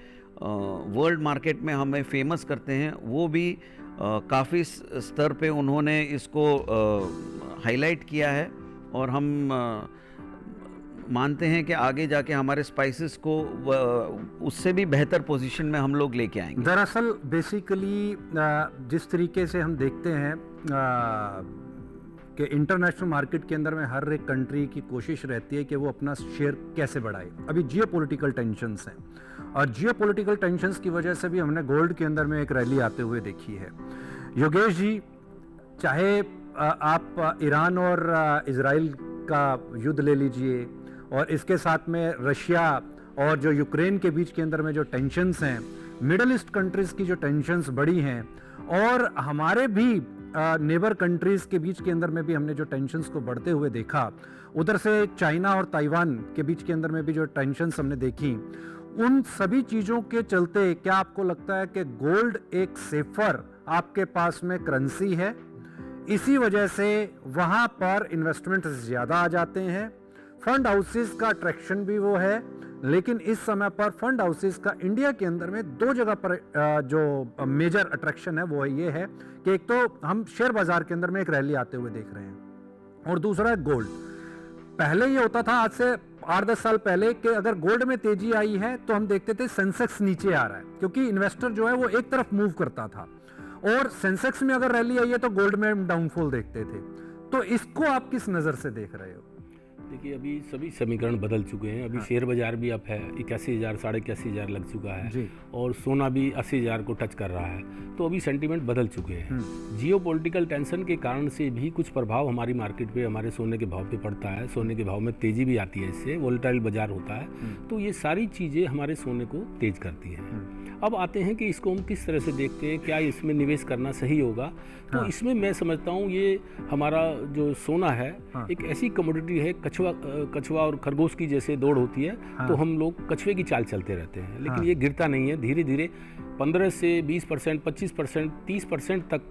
वर्ल्ड मार्केट में हमें फेमस करते हैं, वो भी काफ़ी स्तर पे उन्होंने इसको हाईलाइट किया है। और हम मानते हैं कि आगे जाके हमारे स्पाइसेस को उससे भी बेहतर पोजीशन में हम लोग लेके आएंगे। दरअसल बेसिकली जिस तरीके से हम देखते हैं कि इंटरनेशनल मार्केट के अंदर में हर एक कंट्री की कोशिश रहती है कि वो अपना शेयर कैसे बढ़ाए। अभी जियोपॉलिटिकल टेंशन्स हैं और जियोपॉलिटिकल टेंशन्स की वजह से भी हमने गोल्ड के अंदर में एक रैली आते हुए देखी है। योगेश जी, चाहे आप ईरान और इजराइल का युद्ध ले लीजिए और इसके साथ में रशिया और जो यूक्रेन के बीच के अंदर में जो टेंशन्स हैं, मिडल ईस्ट कंट्रीज की जो टेंशन्स बढ़ी हैं, और हमारे भी नेबर कंट्रीज के बीच के अंदर में भी हमने जो टेंशन्स को बढ़ते हुए देखा, उधर से चाइना और ताइवान के बीच के अंदर में भी जो टेंशन्स हमने देखी, उन सभी चीज़ों के चलते क्या आपको लगता है कि गोल्ड एक सेफर आपके पास में करेंसी है? इसी वजह से वहाँ पर इन्वेस्टमेंट ज़्यादा आ जाते हैं, फंड हाउसेस का अट्रैक्शन भी वो है। लेकिन इस समय पर फंड हाउसेस का इंडिया के अंदर में दो जगह पर जो मेजर अट्रैक्शन है वो ये है कि एक तो हम शेयर बाजार के अंदर में एक रैली आते हुए देख रहे हैं और दूसरा है गोल्ड। पहले ये होता था, आज से 8-10 साल पहले, कि अगर गोल्ड में तेजी आई है तो हम देखते थे सेंसेक्स नीचे आ रहा है, क्योंकि इन्वेस्टर जो है वो एक तरफ मूव करता था, और सेंसेक्स में अगर रैली आई है तो गोल्ड में हम डाउनफॉल देखते थे। तो इसको आप किस नज़र से देख रहे हो? देखिए, अभी सभी समीकरण बदल चुके हैं। अभी शेयर बाजार भी अब है 81,000 81,500 लग चुका है और सोना भी 80,000 को टच कर रहा है। तो अभी सेंटीमेंट बदल चुके हैं। जियोपॉलिटिकल टेंशन के कारण से भी कुछ प्रभाव हमारी मार्केट पे, हमारे सोने के भाव पे पड़ता है। सोने के भाव में तेज़ी भी आती है, इससे वोलेटाइल बाजार होता है। तो ये सारी चीज़ें हमारे सोने को तेज करती हैं। अब आते हैं कि इसको हम किस तरह से देखते हैं, क्या इसमें निवेश करना सही होगा? तो इसमें मैं समझता हूँ ये हमारा जो सोना है एक ऐसी कमोडिटी है, कछुआ और खरगोश की जैसे दौड़ होती है, तो हम लोग कछुए की चाल चलते रहते हैं, लेकिन ये गिरता नहीं है। धीरे धीरे 15 से 20%, 25%, 30% तक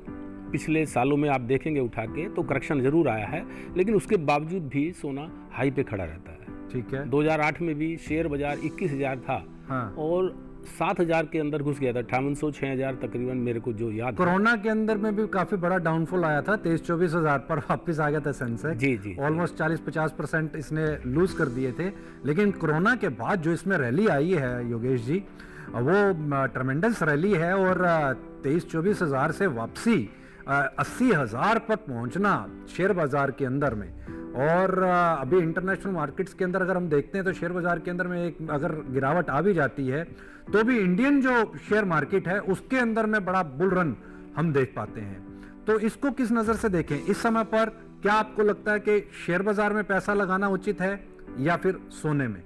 पिछले सालों में आप देखेंगे उठा के, तो करेक्शन जरूर आया है, लेकिन उसके बावजूद भी सोना हाई पे खड़ा रहता है। ठीक है। 2008 में भी शेयर बाजार 21,000 था और 7,000 के अंदर घुस गया था, 5800 6,000 तकरीबन, मेरे को जो याद। कोरोना के अंदर में भी काफी बड़ा डाउनफॉल आया था, 23-24,000 पर वापस आ गया था सेंसेक्स। जी। ऑलमोस्ट 40-50% इसने लूज कर दिए थे। लेकिन कोरोना के बाद जो इसमें रैली आई है योगेश जी, वो ट्रमेंडस रैली है और 23-24,000 से वापसी 80,000 पर पहुंचना शेयर बाजार के अंदर में। और अभी इंटरनेशनल मार्केट्स के अंदर अगर हम देखते हैं तो शेयर बाजार के अंदर में एक अगर गिरावट आ भी जाती है तो भी इंडियन जो शेयर मार्केट है उसके अंदर में बड़ा बुल रन हम देख पाते हैं। तो इसको किस नज़र से देखें इस समय पर? क्या आपको लगता है कि शेयर बाजार में पैसा लगाना उचित है या फिर सोने में?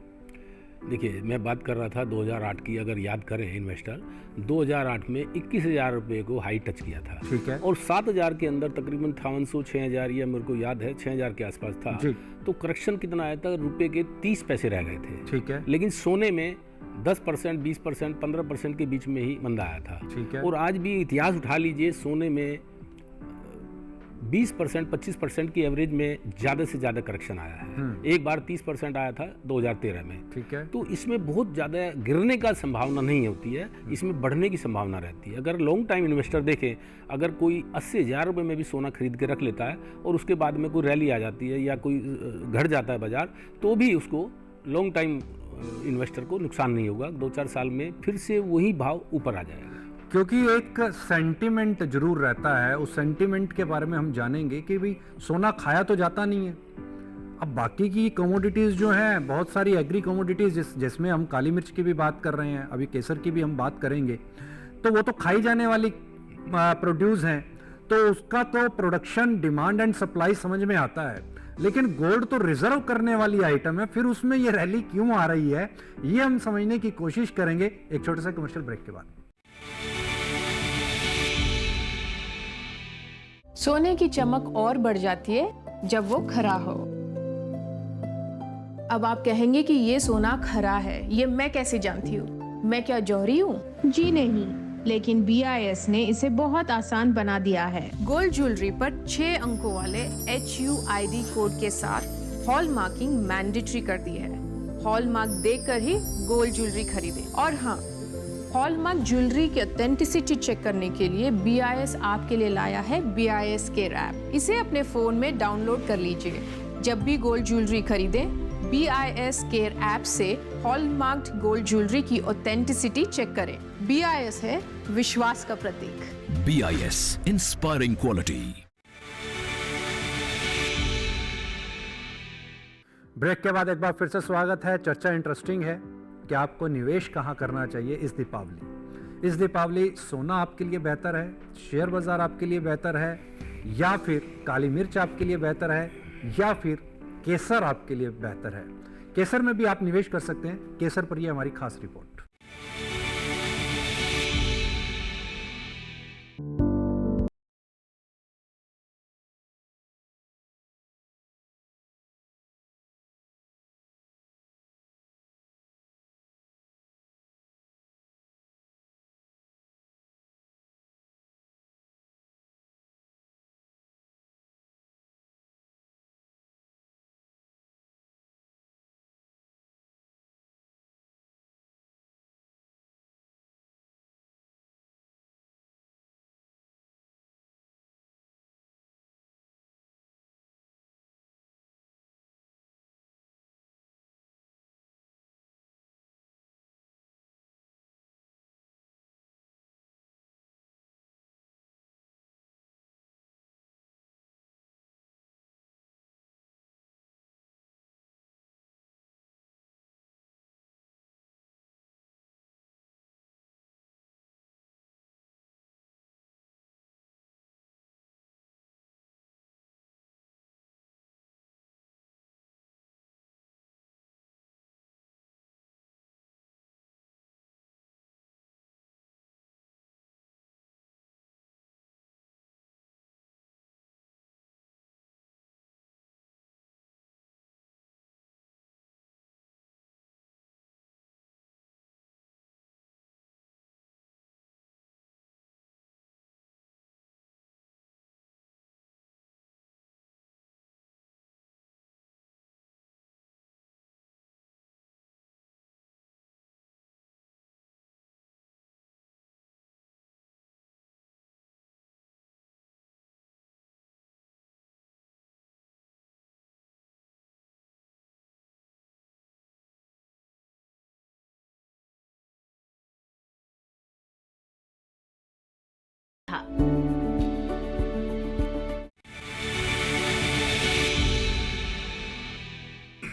देखिए, मैं बात कर रहा था 2008 की, अगर याद करें इन्वेस्टर, 2008 में 21,000 रुपये को हाई टच किया था। ठीक है। और 7,000 के अंदर तकरीबन 500 6,000 या मेरे को याद है 6,000 के आसपास था। जी। तो करेक्शन कितना आया था? रुपये के 30 पैसे रह गए थे। ठीक है। लेकिन सोने में 10%, 20%, 15% के बीच में ही मंदा आया था। ठीक है। और आज भी इतिहास उठा लीजिए, सोने में 20%, 25% की एवरेज में ज़्यादा से ज़्यादा करेक्शन आया है। एक बार 30% आया था 2013 में। ठीक है। तो इसमें बहुत ज़्यादा गिरने का संभावना नहीं होती है, इसमें बढ़ने की संभावना रहती है। अगर लॉन्ग टाइम इन्वेस्टर देखें, अगर कोई 80,000 रुपये में भी सोना खरीद के रख लेता है और उसके बाद में कोई रैली आ जाती है या कोई घट जाता है बाजार, तो भी उसको लॉन्ग टाइम इन्वेस्टर को नुकसान नहीं होगा। 2-4 साल में फिर से वही भाव ऊपर आ जाएगा। क्योंकि एक सेंटिमेंट जरूर रहता है, उस सेंटिमेंट के बारे में हम जानेंगे कि भाई सोना खाया तो जाता नहीं है। अब बाकी की कमोडिटीज़ जो हैं, बहुत सारी एग्री कमोडिटीज़ जिसमें हम काली मिर्च की भी बात कर रहे हैं, अभी केसर की भी हम बात करेंगे, तो वो तो खाई जाने वाली प्रोड्यूस हैं, तो उसका तो प्रोडक्शन, डिमांड एंड सप्लाई समझ में आता है। लेकिन गोल्ड तो रिजर्व करने वाली आइटम है, फिर उसमें ये रैली क्यों आ रही है, ये हम समझने की कोशिश करेंगे एक छोटे से कमर्शियल ब्रेक के बाद। सोने की चमक और बढ़ जाती है जब वो खरा हो। अब आप कहेंगे कि ये सोना खरा है, ये मैं कैसे जानती हूँ? मैं क्या जौहरी हूँ? जी नहीं, लेकिन BIS ने इसे बहुत आसान बना दिया है। गोल्ड ज्वेलरी पर 6 अंकों वाले HUID कोड के साथ हॉल मार्किंग मैंडेटरी कर दी है। हॉल मार्क देखकर ही गोल्ड ज्वेलरी खरीदें। और हाँ, हॉलमार्क ज्वेलरी की ऑथेंटिसिटी चेक करने के लिए BIS आपके लिए लाया है BIS केयर ऐप। इसे अपने फोन में डाउनलोड कर लीजिए। जब भी गोल्ड ज्वेलरी खरीदें, BIS केयर ऐप से हॉलमार्क गोल्ड ज्वेलरी की ऑथेंटिसिटी चेक करें। BIS है विश्वास का प्रतीक। BIS, inspiring quality. ब्रेक के बाद एक बार फिर से स्वागत है। चर्चा इंटरेस्टिंग है कि आपको निवेश कहाँ करना चाहिए इस दीपावली। इस दीपावली सोना आपके लिए बेहतर है, शेयर बाजार आपके लिए बेहतर है, या फिर काली मिर्च आपके लिए बेहतर है, या फिर केसर आपके लिए बेहतर है। केसर में भी आप निवेश कर सकते हैं। केसर पर यह हमारी खास रिपोर्ट।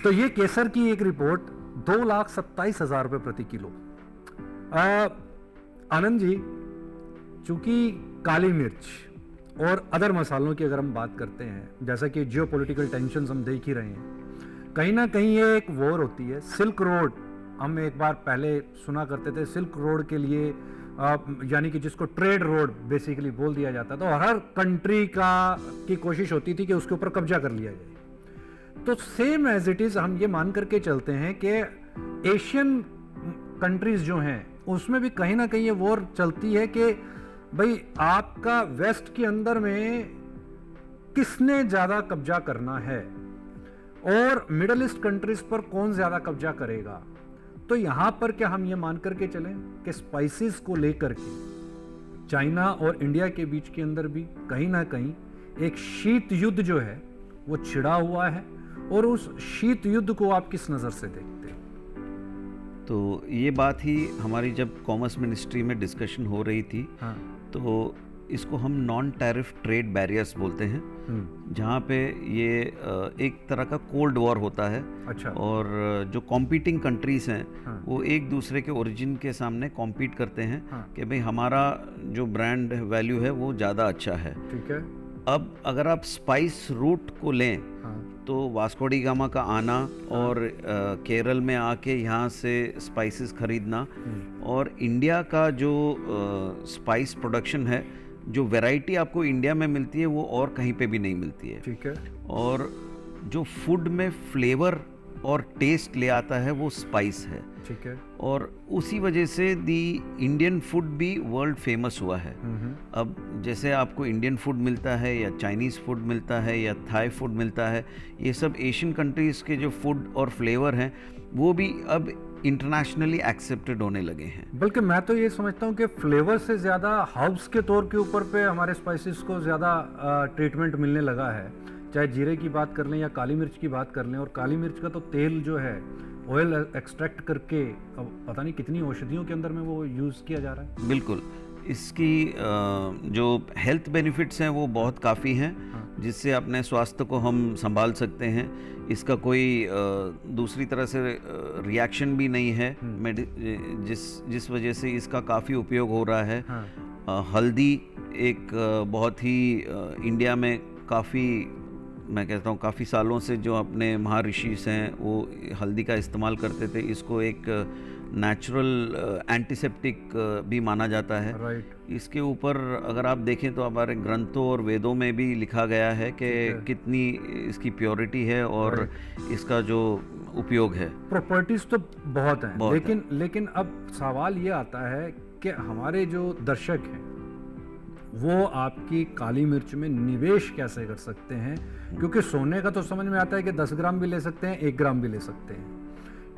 तो ये केसर की एक रिपोर्ट 2,27,000 रुपये प्रति किलो। आनंद जी, चूंकि काली मिर्च और अदर मसालों की अगर हम बात करते हैं, जैसा कि जियोपॉलिटिकल टेंशन्स हम देख ही रहे हैं, कहीं ना कहीं ये एक वॉर होती है। सिल्क रोड हम एक बार पहले सुना करते थे सिल्क रोड के लिए, यानी कि जिसको ट्रेड रोड बेसिकली बोल दिया जाता, तो हर कंट्री की कोशिश होती थी कि उसके ऊपर कब्जा कर लिया जाए। तो सेम एज इट इज हम ये मान करके चलते हैं कि एशियन कंट्रीज जो हैं उसमें भी कहीं ना कहीं ये वॉर चलती है कि भाई आपका वेस्ट के अंदर में किसने ज्यादा कब्जा करना है और मिडिल ईस्ट कंट्रीज पर कौन ज्यादा कब्जा करेगा। तो यहां पर क्या हम ये मान करके चलें कि स्पाइसेस को लेकर के चाइना और इंडिया के बीच के अंदर भी कहीं ना कहीं एक शीत युद्ध जो है वो छिड़ा हुआ है, और उस शीत युद्ध को आप किस नजर से देखते हैं? तो ये बात ही हमारी जब कॉमर्स मिनिस्ट्री में डिस्कशन हो रही थी, हाँ। तो इसको हम नॉन टैरिफ ट्रेड बैरियर्स बोलते हैं, जहाँ पे ये एक तरह का कोल्ड वॉर होता है। अच्छा। और जो कॉम्पीटिंग कंट्रीज हैं, हाँ। वो एक दूसरे के ओरिजिन के सामने कॉम्पीट करते हैं, हाँ। कि भाई हमारा जो ब्रांड वैल्यू है वो ज़्यादा अच्छा है। ठीक है। अब अगर आप स्पाइस रूट को लें, हाँ। तो वास्को डी गामा का आना और केरल में आके यहाँ से स्पाइसेस खरीदना, और इंडिया का जो स्पाइस प्रोडक्शन है, जो वैरायटी आपको इंडिया में मिलती है वो और कहीं पे भी नहीं मिलती है। ठीक है। और जो फूड में फ्लेवर और टेस्ट ले आता है वो स्पाइस है। ठीक है। और उसी वजह से दी इंडियन फूड भी वर्ल्ड फेमस हुआ है। अब जैसे आपको इंडियन फूड मिलता है या चाइनीज़ फूड मिलता है या थाई फूड मिलता है, ये सब एशियन कंट्रीज़ के जो फूड और फ्लेवर हैं वो भी अब इंटरनेशनली एक्सेप्टेड होने लगे हैं। बल्कि मैं तो ये समझता हूँ कि फ्लेवर से ज़्यादा हर्ब्स के तौर के ऊपर पे हमारे स्पाइसेस को ज़्यादा ट्रीटमेंट मिलने लगा है। चाहे जीरे की बात कर लें या काली मिर्च की बात कर लें, और काली मिर्च का तो तेल जो है ऑयल एक्सट्रैक्ट करके अब पता नहीं कितनी औषधियों के अंदर में वो यूज़ किया जा रहा है। बिल्कुल, इसकी जो हेल्थ बेनिफिट्स हैं वो बहुत काफ़ी हैं, जिससे अपने स्वास्थ्य को हम संभाल सकते हैं। इसका कोई दूसरी तरह से रिएक्शन भी नहीं है, जिस वजह से इसका काफ़ी उपयोग हो रहा है। हल्दी एक बहुत ही इंडिया में काफ़ी, मैं कहता हूँ काफ़ी सालों से जो अपने महर्षि हैं वो हल्दी का इस्तेमाल करते थे। इसको एक नेचुरल एंटीसेप्टिक भी माना जाता है। राइट। इसके ऊपर अगर आप देखें तो हमारे ग्रंथों और वेदों में भी लिखा गया है कि कितनी इसकी प्योरिटी है और इसका जो उपयोग है। प्रॉपर्टीज तो बहुत हैं, लेकिन अब सवाल ये आता है कि हमारे जो दर्शक हैं वो आपकी काली मिर्च में निवेश कैसे कर सकते हैं? क्योंकि सोने का तो समझ में आता है कि 10 ग्राम भी ले सकते हैं, 1 ग्राम भी ले सकते हैं।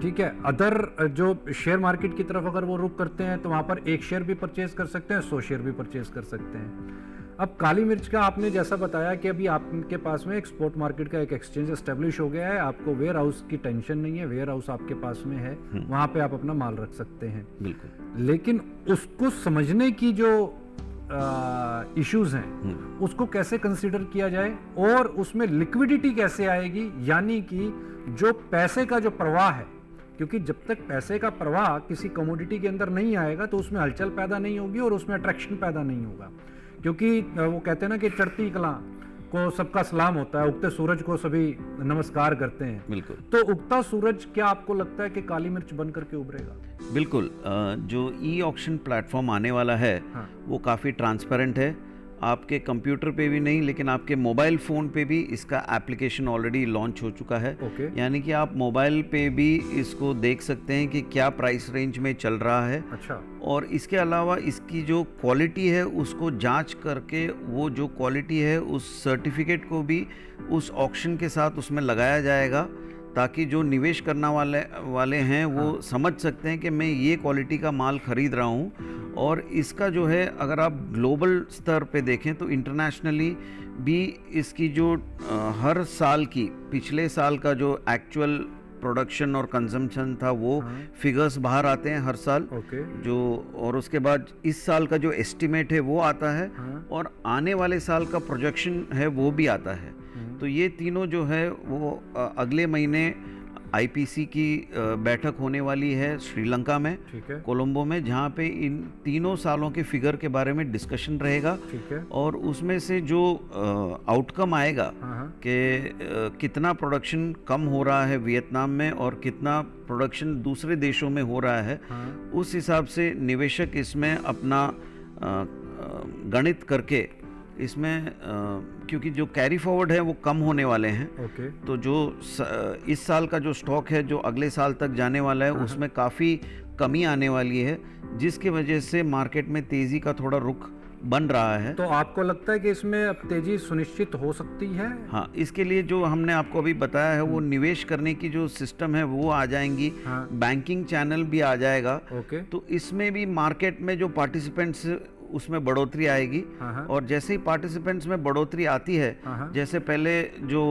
ठीक है। अदर जो शेयर मार्केट की तरफ अगर वो रुख करते हैं तो वहाँ पर 1 शेयर भी परचेज कर सकते हैं, 100 शेयर भी परचेज कर सकते हैं। अब काली मिर्च का आपने जैसा बताया कि अभी आपके पास में एक्सपोर्ट मार्केट का एक एक्सचेंज एस्टेब्लिश हो गया है, आपको वेयर हाउस की टेंशन नहीं है, वेयर हाउस आपके पास में है, वहाँ पे आप अपना माल रख सकते हैं। बिल्कुल। लेकिन उसको समझने की जो इश्यूज हैं उसको कैसे कंसीडर किया जाए और उसमें लिक्विडिटी कैसे आएगी, यानी कि जो पैसे का जो प्रवाह है, क्योंकि जब तक पैसे का प्रवाह किसी कमोडिटी के अंदर नहीं आएगा तो उसमें हलचल पैदा नहीं होगी और उसमें अट्रैक्शन पैदा नहीं होगा। क्योंकि वो कहते हैं ना कि चढ़ती कला को सबका सलाम होता है, उगते सूरज को सभी नमस्कार करते हैं। बिल्कुल। तो उगता सूरज क्या आपको लगता है कि काली मिर्च बन करके उभरेगा? बिल्कुल। जो ई ऑक्शन प्लेटफॉर्म आने वाला है वो काफ़ी ट्रांसपेरेंट है। आपके कंप्यूटर पे भी नहीं, लेकिन आपके मोबाइल फ़ोन पे भी इसका एप्लीकेशन ऑलरेडी लॉन्च हो चुका है। यानी कि आप मोबाइल पे भी इसको देख सकते हैं कि क्या प्राइस रेंज में चल रहा है। अच्छा। और इसके अलावा इसकी जो क्वालिटी है उसको जांच करके वो जो क्वालिटी है उस सर्टिफिकेट को भी उस ऑक्शन के साथ उसमें लगाया जाएगा, ताकि जो निवेश करना वाले हैं वो समझ सकते हैं कि मैं ये क्वालिटी का माल खरीद रहा हूँ। और इसका जो है अगर आप ग्लोबल स्तर पे देखें तो इंटरनेशनली भी इसकी जो हर साल की, पिछले साल का जो एक्चुअल प्रोडक्शन और कंजम्पशन था वो फिगर्स बाहर आते हैं हर साल। जो और उसके बाद इस साल का जो एस्टिमेट है वो आता है और आने वाले साल का प्रोजेक्शन है वो भी आता है। तो ये तीनों जो है वो अगले महीने आईपीसी की बैठक होने वाली है श्रीलंका में, ठीक है, कोलंबो में, जहाँ पे इन 3 सालों के फिगर के बारे में डिस्कशन रहेगा। ठीक है, और उसमें से जो आउटकम आएगा कि कितना प्रोडक्शन कम हो रहा है वियतनाम में और कितना प्रोडक्शन दूसरे देशों में हो रहा है, उस हिसाब से निवेशक इसमें अपना गणित करके इसमें क्योंकि जो कैरी फॉरवर्ड है वो कम होने वाले हैं, ओके, तो जो इस साल का जो स्टॉक है जो अगले साल तक जाने वाला है उसमें काफ़ी कमी आने वाली है, जिसकी वजह से मार्केट में तेज़ी का थोड़ा रुख बन रहा है। तो आपको लगता है कि इसमें अब तेजी सुनिश्चित हो सकती है? हाँ, इसके लिए जो हमने आपको अभी बताया है वो निवेश करने की जो सिस्टम है वो आ जाएंगी, बैंकिंग चैनल भी आ जाएगा, ओके, तो इसमें भी मार्केट में जो पार्टिसिपेंट्स उसमें बढ़ोतरी आएगी। और जैसे ही पार्टिसिपेंट्स में बढ़ोतरी आती है, जैसे पहले जो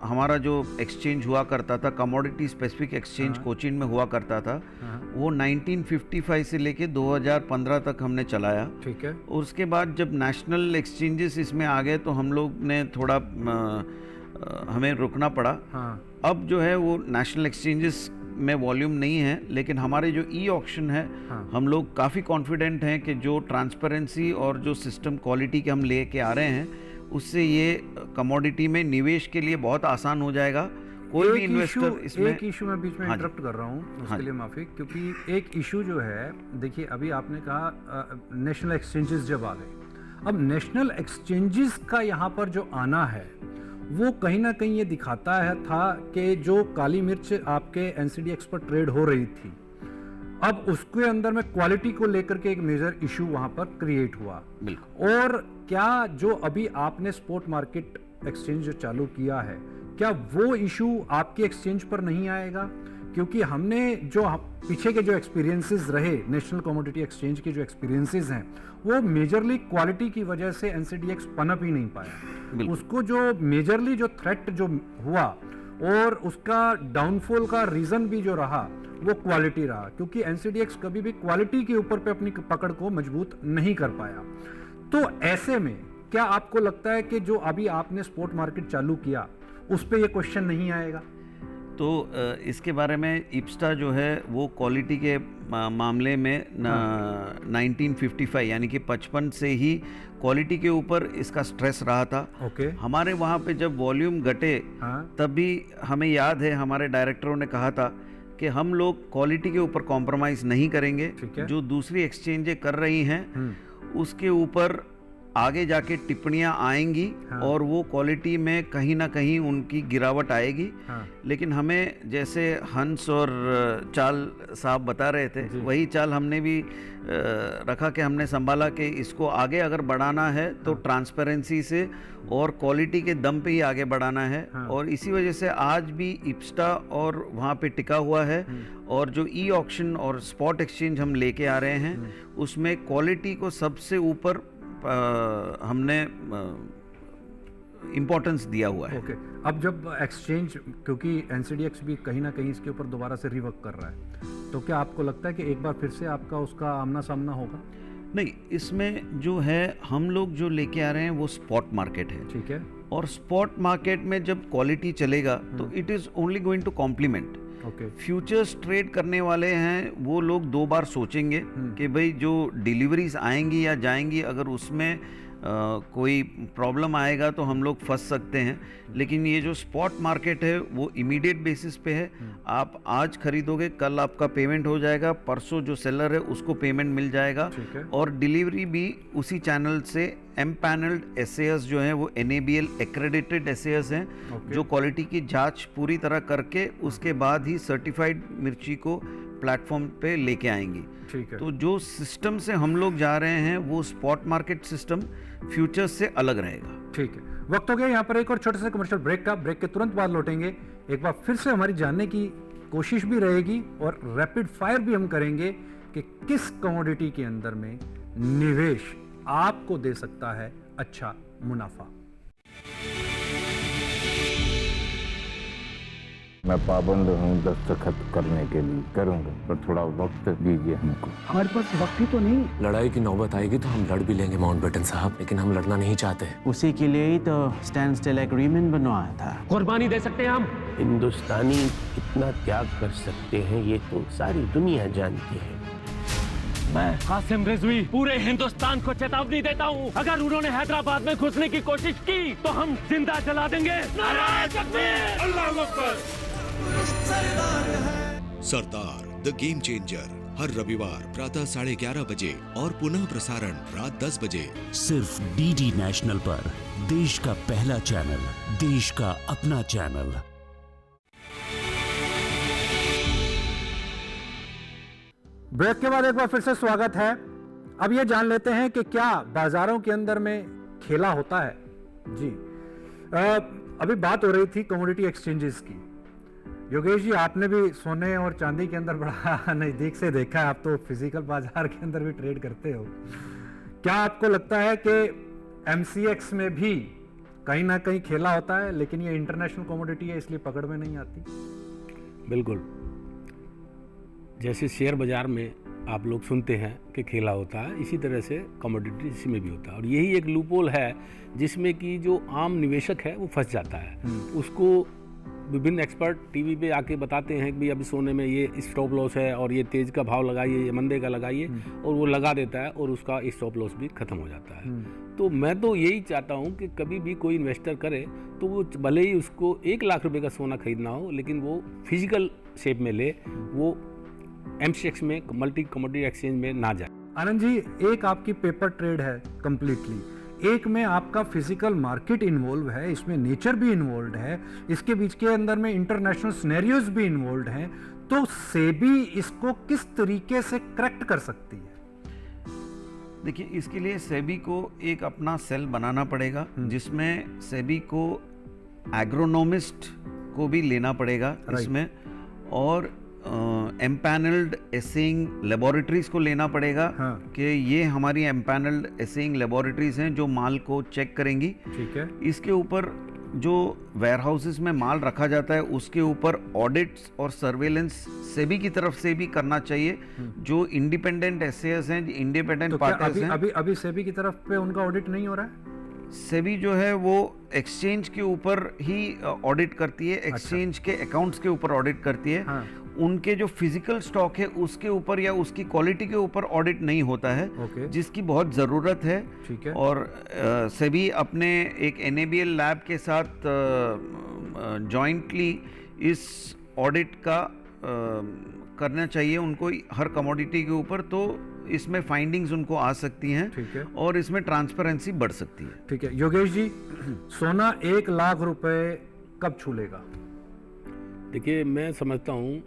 हमारा जो एक्सचेंज हुआ करता था, कमोडिटी स्पेसिफिक एक्सचेंज कोचीन में हुआ करता था, वो 1955 से लेके 2015 तक हमने चलाया। ठीक है, और उसके बाद जब नेशनल एक्सचेंजेस इसमें आ गए तो हम लोग ने थोड़ा हमें रुकना पड़ा। अब जो है वो नेशनल एक्सचेंजेस में वॉल्यूम नहीं है, लेकिन हमारे जो ई ऑक्शन है, हम लोग काफ़ी कॉन्फिडेंट हैं कि जो ट्रांसपेरेंसी और जो सिस्टम क्वालिटी के हम लेके आ रहे हैं उससे ये कमोडिटी में निवेश के लिए बहुत आसान हो जाएगा। कोई भी इन्वेस्टर इसमें एक इशू मैं बीच में इंटरप्ट कर रहा हूँ, उसके लिए माफी, क्योंकि एक इशू जो है, देखिए अभी आपने कहा नेशनल एक्सचेंजेस जब आ गए, अब नेशनल एक्सचेंजेस का यहाँ पर जो आना है वो कहीं ना कहीं ये दिखाता है था कि जो काली मिर्च आपके एनसीडीएक्स पर ट्रेड हो रही थी, अब उसके अंदर में क्वालिटी को लेकर के एक मेजर इशू वहां पर क्रिएट हुआ। बिल्कुल। और क्या जो अभी आपने स्पॉट मार्केट एक्सचेंज जो चालू किया है, क्या वो इशू आपके एक्सचेंज पर नहीं आएगा? क्योंकि हमने जो पीछे के जो एक्सपीरियंसेस रहे, नेशनल कमोडिटी एक्सचेंज के जो एक्सपीरियंसेस हैं, वो मेजरली क्वालिटी की वजह से एनसीडीएक्स पनप ही नहीं पाया। उसको जो मेजरली जो थ्रेट जो हुआ और उसका डाउनफॉल का रीजन भी जो रहा वो क्वालिटी रहा, क्योंकि एनसीडीएक्स कभी भी क्वालिटी के ऊपर पे अपनी पकड़ को मजबूत नहीं कर पाया। तो ऐसे में क्या आपको लगता है कि जो अभी आपने स्पॉट मार्केट चालू किया उस पे ये क्वेश्चन नहीं आएगा? तो इसके बारे में इप्स्टा जो है वो क्वालिटी के मामले में 1955 यानी कि 55 से ही क्वालिटी के ऊपर इसका स्ट्रेस रहा था। ओके। हमारे वहाँ पे जब वॉल्यूम घटे तभी हमें याद है हमारे डायरेक्टरों ने कहा था कि हम लोग क्वालिटी के ऊपर कॉम्प्रोमाइज़ नहीं करेंगे, जो दूसरी एक्सचेंजें कर रही हैं उसके ऊपर आगे जाके टिप्पणियां आएंगी और वो क्वालिटी में कहीं ना कहीं उनकी गिरावट आएगी। लेकिन हमें जैसे हंस और चाल साहब बता रहे थे, वही चाल हमने भी रखा कि हमने संभाला कि इसको आगे अगर बढ़ाना है तो ट्रांसपेरेंसी से और क्वालिटी के दम पे ही आगे बढ़ाना है। और इसी वजह से आज भी इप्स्टा और वहाँ पे टिका हुआ है। और जो ई ऑक्शन और स्पॉट एक्सचेंज हम लेके आ रहे हैं उसमें क्वालिटी को सबसे ऊपर हमने इम्पोर्टेंस दिया हुआ है। ओके। अब जब एक्सचेंज, क्योंकि एनसीडीएक्स भी कहीं ना कहीं इसके ऊपर दोबारा से रिवर्क कर रहा है, तो क्या आपको लगता है कि एक बार फिर से आपका उसका आमना सामना होगा? नहीं, इसमें जो है हम लोग जो लेके आ रहे हैं वो स्पॉट मार्केट है। ठीक है। और स्पॉट मार्केट में जब क्वालिटी चलेगा तो it is only going to complement. Futures trade करने वाले हैं वो लोग 2 बार सोचेंगे कि भाई जो डिलीवरीज आएंगी या जाएंगी, अगर उसमें कोई प्रॉब्लम आएगा तो हम लोग फंस सकते हैं। लेकिन ये जो स्पॉट मार्केट है वो इमीडिएट बेसिस पे है। आप आज खरीदोगे, कल आपका पेमेंट हो जाएगा, परसों जो सेलर है उसको पेमेंट मिल जाएगा। और डिलीवरी भी उसी चैनल से एमपैनल्ड एसएएस जो है वो NABL एक्रेडिटेड एसएएस हैं, जो क्वालिटी की जांच पूरी तरह करके उसके बाद ही सर्टिफाइड मिर्ची को प्लेटफॉर्म पे लेके आएंगी। ठीक है। तो जो सिस्टम से हम लोग जा रहे हैं वो स्पॉट मार्केट सिस्टम फ्यूचर्स से अलग रहेगा। ठीक है। वक्त हो गया यहाँ पर एक और छोटे से कमर्शियल ब्रेक का। ब्रेक के तुरंत बाद लौटेंगे। एक बार फिर से हमारी जानने की कोशिश भी रहेगी और रैपिड फायर भी हम करेंगे कि किस कमोडिटी के अंदर में निवेश आपको दे सकता है अच्छा मुनाफा। मैं पाबंद हूँ दस्तखत करने के लिए, करूँगा, पर थोड़ा वक्त दीजिए हमको। हमारे पास वक्त ही तो नहीं। लड़ाई की नौबत आएगी तो हम लड़ भी लेंगे माउंटबेटन साहब, लेकिन हम लड़ना नहीं चाहते। उसी के लिए ही तो स्टैंड स्टिल एग्रीमेंट बनवाया था। कुर्बानी दे सकते हैं हम। हिंदुस्तानी कितना त्याग कर सकते हैं ये तो सारी दुनिया जानती है। मैं कासिम रिजवी पूरे हिंदुस्तान को चेतावनी देता हूँ, अगर उन्होंने हैदराबाद में घुसने की कोशिश की तो हम जिंदा जला देंगे। नारे तकबीर, अल्लाहू अकबर। सरदार द गेम चेंजर हर रविवार प्रातः 11:30 बजे और पुनः प्रसारण रात 10 बजे सिर्फ डीडी नेशनल पर। देश का पहला चैनल, देश का अपना चैनल। ब्रेक के बाद एक बार फिर से स्वागत है। अब ये जान लेते हैं कि क्या बाजारों के अंदर में खेला होता है। जी अभी बात हो रही थी कमोडिटी एक्सचेंजेस की। योगेश जी, आपने भी सोने और चांदी के अंदर बड़ा नजदीक से देखा है, आप तो फिजिकल बाजार के अंदर भी ट्रेड करते हो। क्या आपको लगता है कि एमसीएक्स में भी कहीं ना कहीं खेला होता है, लेकिन ये इंटरनेशनल कमोडिटी है इसलिए पकड़ में नहीं आती? बिल्कुल, जैसे शेयर बाजार में आप लोग सुनते हैं कि खेला होता है, इसी तरह से कमोडिटी इसमें भी होता है। और यही एक लूपहोल है जिसमें कि जो आम निवेशक है वो फंस जाता है। उसको विभिन्न एक्सपर्ट टीवी पे आके बताते हैं कि भाई अभी सोने में ये स्टॉप लॉस है और ये तेज का भाव लगाइए, ये मंदे का लगाइए, और वो लगा देता है और उसका स्टॉप लॉस भी खत्म हो जाता है। तो मैं तो यही चाहता हूँ कि कभी भी कोई इन्वेस्टर करे तो वो भले ही उसको 1 लाख रुपए का सोना खरीदना हो, लेकिन वो फिजिकल शेप में ले, वो एमसीएक्स में मल्टी कमोडिटी एक्सचेंज में ना जाए। आनंद जी, एक आपकी पेपर ट्रेड है कंप्लीटली, एक में आपका फिजिकल मार्केट इन्वॉल्व है, इसमें नेचर भी इन्वॉल्व है, इसके बीच के अंदर में इंटरनेशनल सिनेरियोज भी इन्वॉल्व हैं, तो सेबी इसको किस तरीके से करेक्ट कर सकती है? देखिए, इसके लिए सेबी को एक अपना सेल बनाना पड़ेगा, जिसमें सेबी को एग्रोनॉमिस्ट को भी लेना पड़ेगा इसमें, और एम्पैनल्ड एसेइंग लेबोरेटरीज को लेना पड़ेगा। कि ये हमारी एम्पैनल्ड एसेइंग लेबोरेटरीज हैं जो माल को चेक करेंगी। ठीक है। इसके ऊपर जो वेयर हाउसेस में माल रखा जाता है उसके ऊपर ऑडिट्स और सर्वेलेंस सेबी की तरफ से भी करना चाहिए। जो इंडिपेंडेंट एसेयर्स हैं, इंडिपेंडेंट पार्टीज हैं, अभी सेबी की तरफ पे उनका ऑडिट नहीं हो रहा है? सेबी जो है वो एक्सचेंज के ऊपर ही ऑडिट करती है, एक्सचेंज के अकाउंट्स के ऊपर ऑडिट करती है। उनके जो फिजिकल स्टॉक है उसके ऊपर या उसकी क्वालिटी के ऊपर ऑडिट नहीं होता है, जिसकी बहुत ज़रूरत है। ठीक है। और सेबी अपने एक NABL लैब के साथ जॉइंटली इस ऑडिट का करना चाहिए उनको हर कमोडिटी के ऊपर, तो इसमें फाइंडिंग्स उनको आ सकती हैं। ठीक है। और इसमें ट्रांसपेरेंसी बढ़ सकती है। ठीक है। योगेश जी, सोना 1 लाख रुपए कब छू लेगा? देखिए, मैं समझता हूँ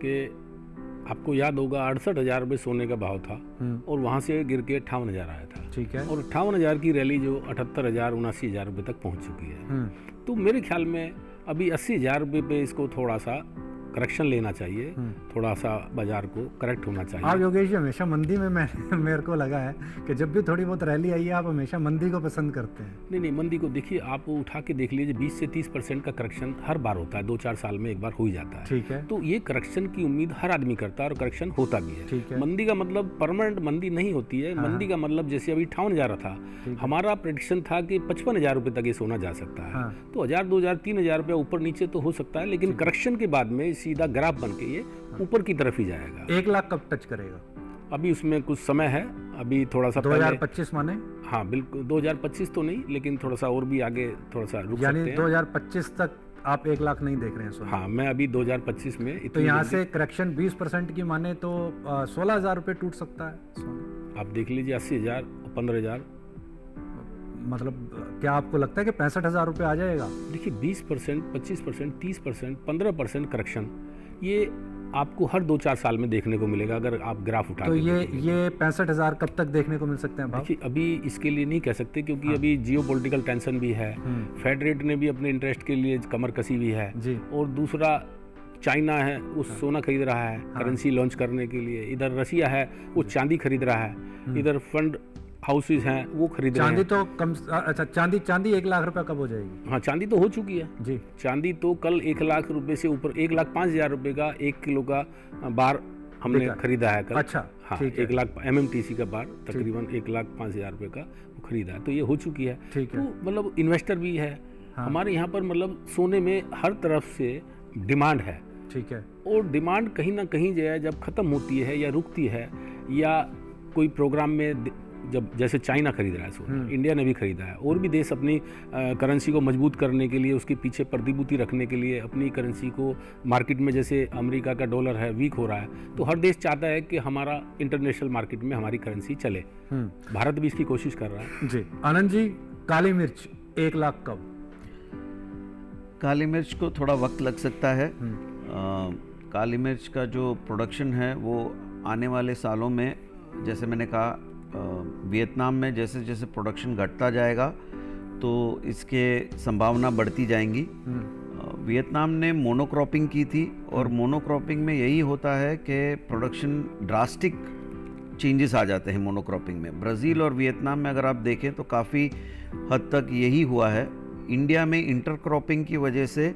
कि आपको याद होगा 68,000 रुपये सोने का भाव था और वहाँ से गिर के 58,000 आया था। ठीक है। और 58,000 की रैली जो 78,000 79,000 रुपये तक पहुँच चुकी है। तो मेरे ख्याल में अभी 80,000 रुपये पे इसको थोड़ा सा करेक्शन लेना चाहिए, थोड़ा सा बाजार को करेक्ट होना चाहिए। आप योगेश जी हमेशा मंदी में मेरे को लगा है कि जब भी थोड़ी बहुत रैली आई है आप हमेशा मंदी को पसंद करते हैं। नहीं, मंदी को देखिए, आप उठा के देख लीजिए, 20 से 30% का करेक्शन हर बार होता है, 2-4 साल में एक बार हो ही जाता है। ठीक है। तो ये करेक्शन की उम्मीद हर आदमी करता है और करेक्शन होता भी है। ठीक है। मंदी का मतलब परमानेंट मंदी नहीं होती है। मंदी का मतलब जैसे अभी 58,000 था, हमारा प्रेडिक्शन था कि 55,000 रुपये तक ये सोना जा सकता है। तो 1,000, 2,000, 3,000 रुपये ऊपर नीचे तो हो सकता है, लेकिन करेक्शन के बाद में सीधा ग्राफ बन के ये ऊपर की तरफ ही जाएगा। 1 लाख कब टच करेगा? अभी उसमें कुछ समय है, अभी थोड़ा सा 2025 माने? हाँ बिल्कुल, 2025 तो नहीं, लेकिन थोड़ा सा और भी आगे थोड़ा सा रुक सकते हैं। यानी 2025 तक आप 1 लाख नहीं देख रहे हैं सोना? हाँ, मैं अभी 2025 में तो यहाँ से करेक्शन 20% की माने तो 16,000 रुपये टूट सकता है सोना। आप देख लीजिए, 80,000 और 15,000, मतलब क्या आपको लगता है कि 65,000 रुपये आ जाएगा? देखिए, 20%, 25%, 30%, 15% करेक्शन ये आपको हर 2-4 साल में देखने को मिलेगा अगर आप ग्राफ उठा। तो ये 65,000 कब तक देखने को मिल सकते हैं भाव? देखिए, अभी इसके लिए नहीं कह सकते क्योंकि अभी जियोपॉलिटिकल टेंशन भी है, फेड रेट ने भी अपने इंटरेस्ट के लिए कमर कसी भी है, और दूसरा चाइना है वो सोना खरीद रहा है करेंसी लॉन्च करने के लिए, इधर रसिया है वो चांदी खरीद रहा है, इधर फंड हाउसेज हैं वो खरीद रहे चांदी हैं। तो कम, अच्छा चांदी 1 लाख रुपए कब हो जाएगी? हाँ, चांदी तो हो चुकी है जी। चांदी तो कल 1 लाख रुपए से ऊपर, 1,05,000 रुपए का 1 किलो का बार हमने बिका। खरीदा है कल। अच्छा, हाँ, ठीक है। 1 लाख MMTC का बार तकरीबन 1,05,000 रुपए का वो खरीदा है, तो ये हो चुकी है। ठीक है। तो मतलब इन्वेस्टर भी है हमारे यहाँ पर, मतलब सोने में हर तरफ से डिमांड है। ठीक है। और डिमांड कहीं ना कहीं जो है जब ख़त्म होती है या रुकती है, या कोई प्रोग्राम में जब जैसे चाइना खरीद रहा है सोना, इंडिया ने भी खरीदा है, और भी देश अपनी करेंसी को मजबूत करने के लिए, उसके पीछे प्रतिभूति रखने के लिए अपनी करेंसी को मार्केट में, जैसे अमेरिका का डॉलर है वीक हो रहा है, तो हर देश चाहता है कि हमारा इंटरनेशनल मार्केट में हमारी करेंसी चले। भारत भी इसकी कोशिश कर रहा है। जी। आनंद जी, काली मिर्च 1 लाख कब? काली मिर्च को थोड़ा वक्त लग सकता है। काली मिर्च का जो प्रोडक्शन है वो आने वाले सालों में, जैसे मैंने कहा, वियतनाम में जैसे जैसे प्रोडक्शन घटता जाएगा तो इसके संभावना बढ़ती जाएंगी। वियतनाम ने मोनोक्रॉपिंग की थी, और मोनोक्रॉपिंग में यही होता है कि प्रोडक्शन ड्रास्टिक चेंजेस आ जाते हैं मोनोक्रॉपिंग में। ब्राज़ील और वियतनाम में अगर आप देखें तो काफ़ी हद तक यही हुआ है। इंडिया में इंटरक्रॉपिंग की वजह से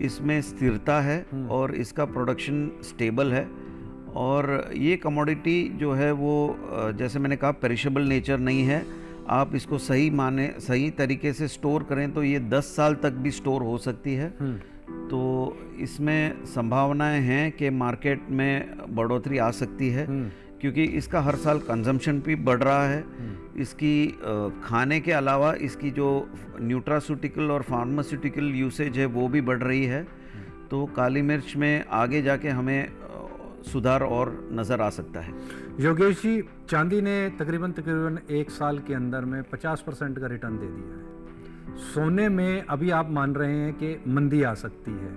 इसमें स्थिरता है और इसका प्रोडक्शन स्टेबल है, और ये कमोडिटी जो है वो जैसे मैंने कहा पेरिशेबल नेचर नहीं है। आप इसको सही तरीके से स्टोर करें तो ये 10 साल तक भी स्टोर हो सकती है। तो इसमें संभावनाएं हैं कि मार्केट में बढ़ोतरी आ सकती है, क्योंकि इसका हर साल कंजम्पशन भी बढ़ रहा है। इसकी खाने के अलावा इसकी जो न्यूट्रास्यूटिकल और फार्मास्यूटिकल यूसेज है वो भी बढ़ रही है। तो काली मिर्च में आगे जाके हमें सुधार और नज़र आ सकता है। योगेश जी, चांदी ने तकरीबन 1 साल के अंदर में 50% का रिटर्न दे दिया है। सोने में अभी आप मान रहे हैं कि मंदी आ सकती है,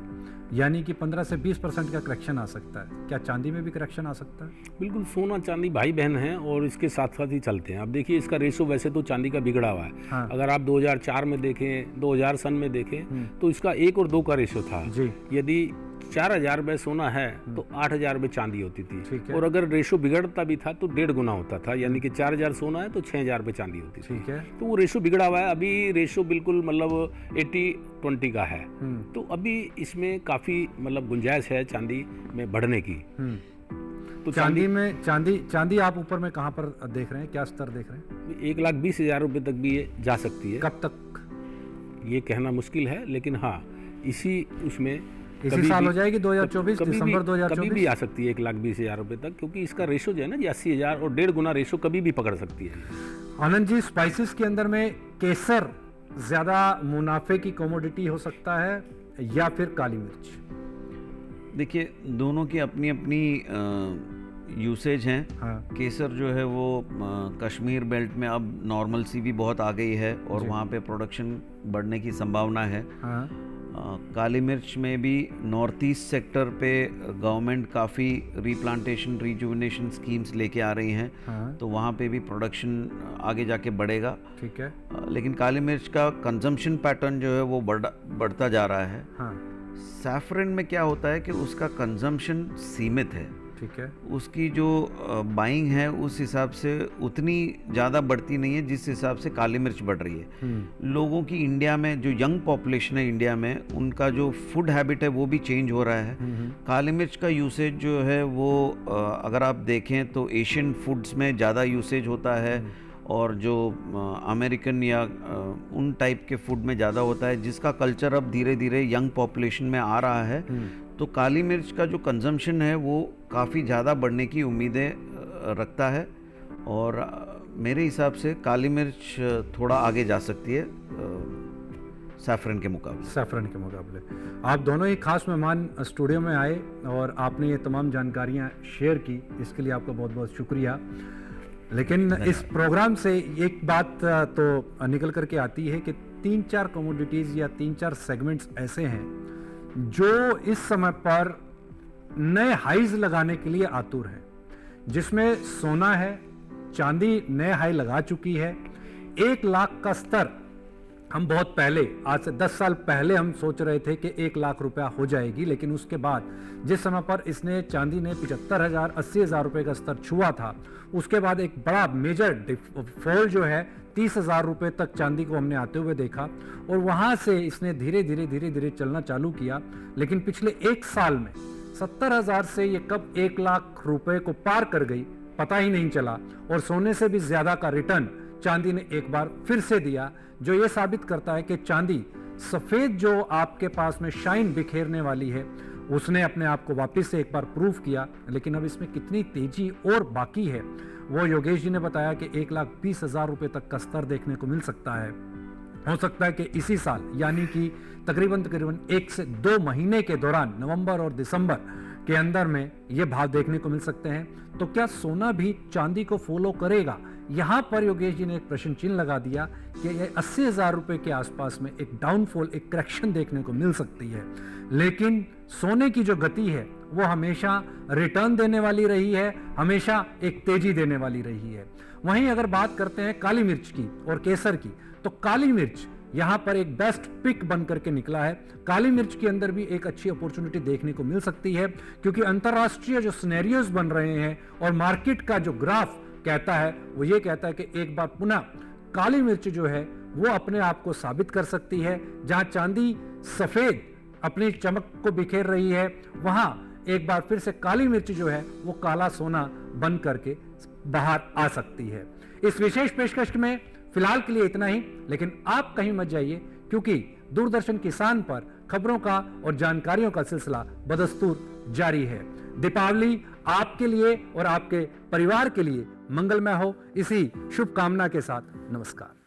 यानी कि 15 से 20% का करेक्शन आ सकता है। क्या चांदी में भी करेक्शन आ सकता है? बिल्कुल, सोना चांदी भाई बहन हैं और इसके साथ साथ ही चलते हैं। अब देखिए, इसका रेशो वैसे तो चांदी का बिगड़ा हुआ है। हाँ। अगर आप 2004 में देखें, 2000 सन में देखें, तो इसका 1 और 2 का रेशो था। जी। यदि 4000 रुपये सोना है तो 8000 रुपये चांदी होती थी। ठीक है। और अगर रेशो बिगड़ता भी था तो 1.5 गुना होता था, यानी कि 4000 सोना है तो 6000 रुपये चांदी होती थी। ठीक है। तो वो रेशो बिगड़ा हुआ है। अभी रेशो बिल्कुल मतलब 80-20 का है। तो अभी इसमें काफ़ी मतलब गुंजाइश है चांदी में बढ़ने की। तो चांदी आप ऊपर में कहाँ पर देख रहे हैं, क्या स्तर देख रहे हैं? 1,20,000 रुपये तक भी ये जा सकती है। कब तक ये कहना मुश्किल है, लेकिन हाँ, इसी साल हो जाएगी 2024, दिसंबर 2024 कभी भी आ सकती है 1,20,000 रुपये तक, क्योंकि इसका रेशो जो है ना जी 80,000, और 1.5 गुना रेशो कभी भी पकड़ सकती है। आनंद जी, स्पाइसेस के अंदर में केसर ज्यादा मुनाफे की कमोडिटी हो सकता है या फिर काली मिर्च? देखिए, दोनों की अपनी अपनी यूसेज हैं। हाँ। केसर जो है वो कश्मीर बेल्ट में अब नॉर्मल सी भी बहुत आ गई है, और वहाँ पे प्रोडक्शन बढ़ने की संभावना है। हाँ। काली मिर्च में भी नॉर्थ ईस्ट सेक्टर पे गवर्नमेंट काफ़ी रीप्लांटेशन रिजुविनेशन स्कीम्स लेके आ रही हैं। हाँ। तो वहाँ पे भी प्रोडक्शन आगे जाके बढ़ेगा। ठीक है। लेकिन काली मिर्च का कंजम्पशन पैटर्न जो है वो बढ़ता जा रहा है। हाँ। सैफरन में क्या होता है कि उसका कंजम्पशन सीमित है। ठीक है। उसकी जो बाइंग है उस हिसाब से उतनी ज़्यादा बढ़ती नहीं है जिस हिसाब से काली मिर्च बढ़ रही है। लोगों की इंडिया में जो यंग पॉपुलेशन है इंडिया में, उनका जो फूड हैबिट है वो भी चेंज हो रहा है। काली मिर्च का यूसेज जो है वो अगर आप देखें तो एशियन फूड्स में ज़्यादा यूसेज होता है, और जो अमेरिकन या उन टाइप के फूड में ज़्यादा होता है, जिसका कल्चर अब धीरे धीरे यंग पॉपुलेशन में आ रहा है। तो काली मिर्च का जो कंजम्पशन है वो काफ़ी ज़्यादा बढ़ने की उम्मीदें रखता है, और मेरे हिसाब से काली मिर्च थोड़ा आगे जा सकती है सैफरन के मुकाबले। आप दोनों ही खास मेहमान स्टूडियो में आए और आपने ये तमाम जानकारियाँ शेयर की, इसके लिए आपका बहुत बहुत शुक्रिया। लेकिन इस प्रोग्राम से एक बात तो निकल करके आती है कि 3-4 कमोडिटीज़ या 3-4 सेगमेंट्स ऐसे हैं जो इस समय पर नए हाईज लगाने के लिए आतुर हैं, जिसमें सोना है, चांदी नए हाई लगा चुकी है, 1 लाख का स्तर हम बहुत पहले, आज से 10 साल पहले हम सोच रहे थे कि 1 लाख रुपया हो जाएगी, लेकिन उसके बाद जिस समय पर इसने चांदी ने 75,000 80,000 रुपये का स्तर छुआ था, उसके बाद एक बड़ा मेजर फॉल जो है 30,000 रुपये तक चांदी को हमने आते हुए देखा और वहाँ से इसने धीरे धीरे चलना चालू किया। लेकिन पिछले 1 साल में 70,000 से ये कब 1 लाख रुपए को पार कर गई पता ही नहीं चला और सोने से भी ज्यादा का रिटर्न चांदी ने एक बार फिर से दिया, जो ये साबित करता है कि चांदी सफेद जो आपके पास में शाइन बिखेरने वाली है उसने अपने आप को वापस से एक बार प्रूव किया। लेकिन अब इसमें कितनी तेजी और बाकी है वो योगेश जी ने बताया कि 1,20,000 रुपए तक का स्तर देखने को मिल सकता है। हो सकता है कि इसी साल यानी कि तकरीबन 1 से 2 महीने के दौरान नवंबर और दिसंबर के अंदर में ये भाव देखने को मिल सकते हैं। तो क्या सोना भी चांदी को फॉलो करेगा? यहां पर योगेश जी ने एक प्रश्न चिन्ह लगा दिया कि ये 80,000 रुपए के आसपास में एक डाउनफॉल, एक करेक्शन देखने को मिल सकती है। लेकिन सोने की जो गति है वो हमेशा रिटर्न देने वाली रही है, हमेशा एक तेजी देने वाली रही है। वहीं अगर बात करते हैं काली मिर्च की और केसर की, तो काली मिर्च यहां पर एक बेस्ट पिक बन करके निकला है। काली मिर्च के अंदर भी एक अच्छी अपॉर्चुनिटी देखने को मिल सकती है, क्योंकि अंतरराष्ट्रीय जो सिनेरियोज बन रहे हैं और मार्केट का जो ग्राफ कहता है वो ये कहता है कि एक बार पुनः काली मिर्च जो है वो अपने आप को साबित कर सकती है। जहां चांदी सफेद अपनी चमक को बिखेर रही है, वहां एक बार फिर से काली मिर्च जो है वो काला सोना बन करके बाहर आ सकती है। इस विशेष पेशकश में फिलहाल के लिए इतना ही, लेकिन आप कहीं मत जाइए, क्योंकि दूरदर्शन किसान पर खबरों का और जानकारियों का सिलसिला बदस्तूर जारी है। दीपावली आपके लिए और आपके परिवार के लिए मंगलमय हो, इसी शुभकामना के साथ नमस्कार।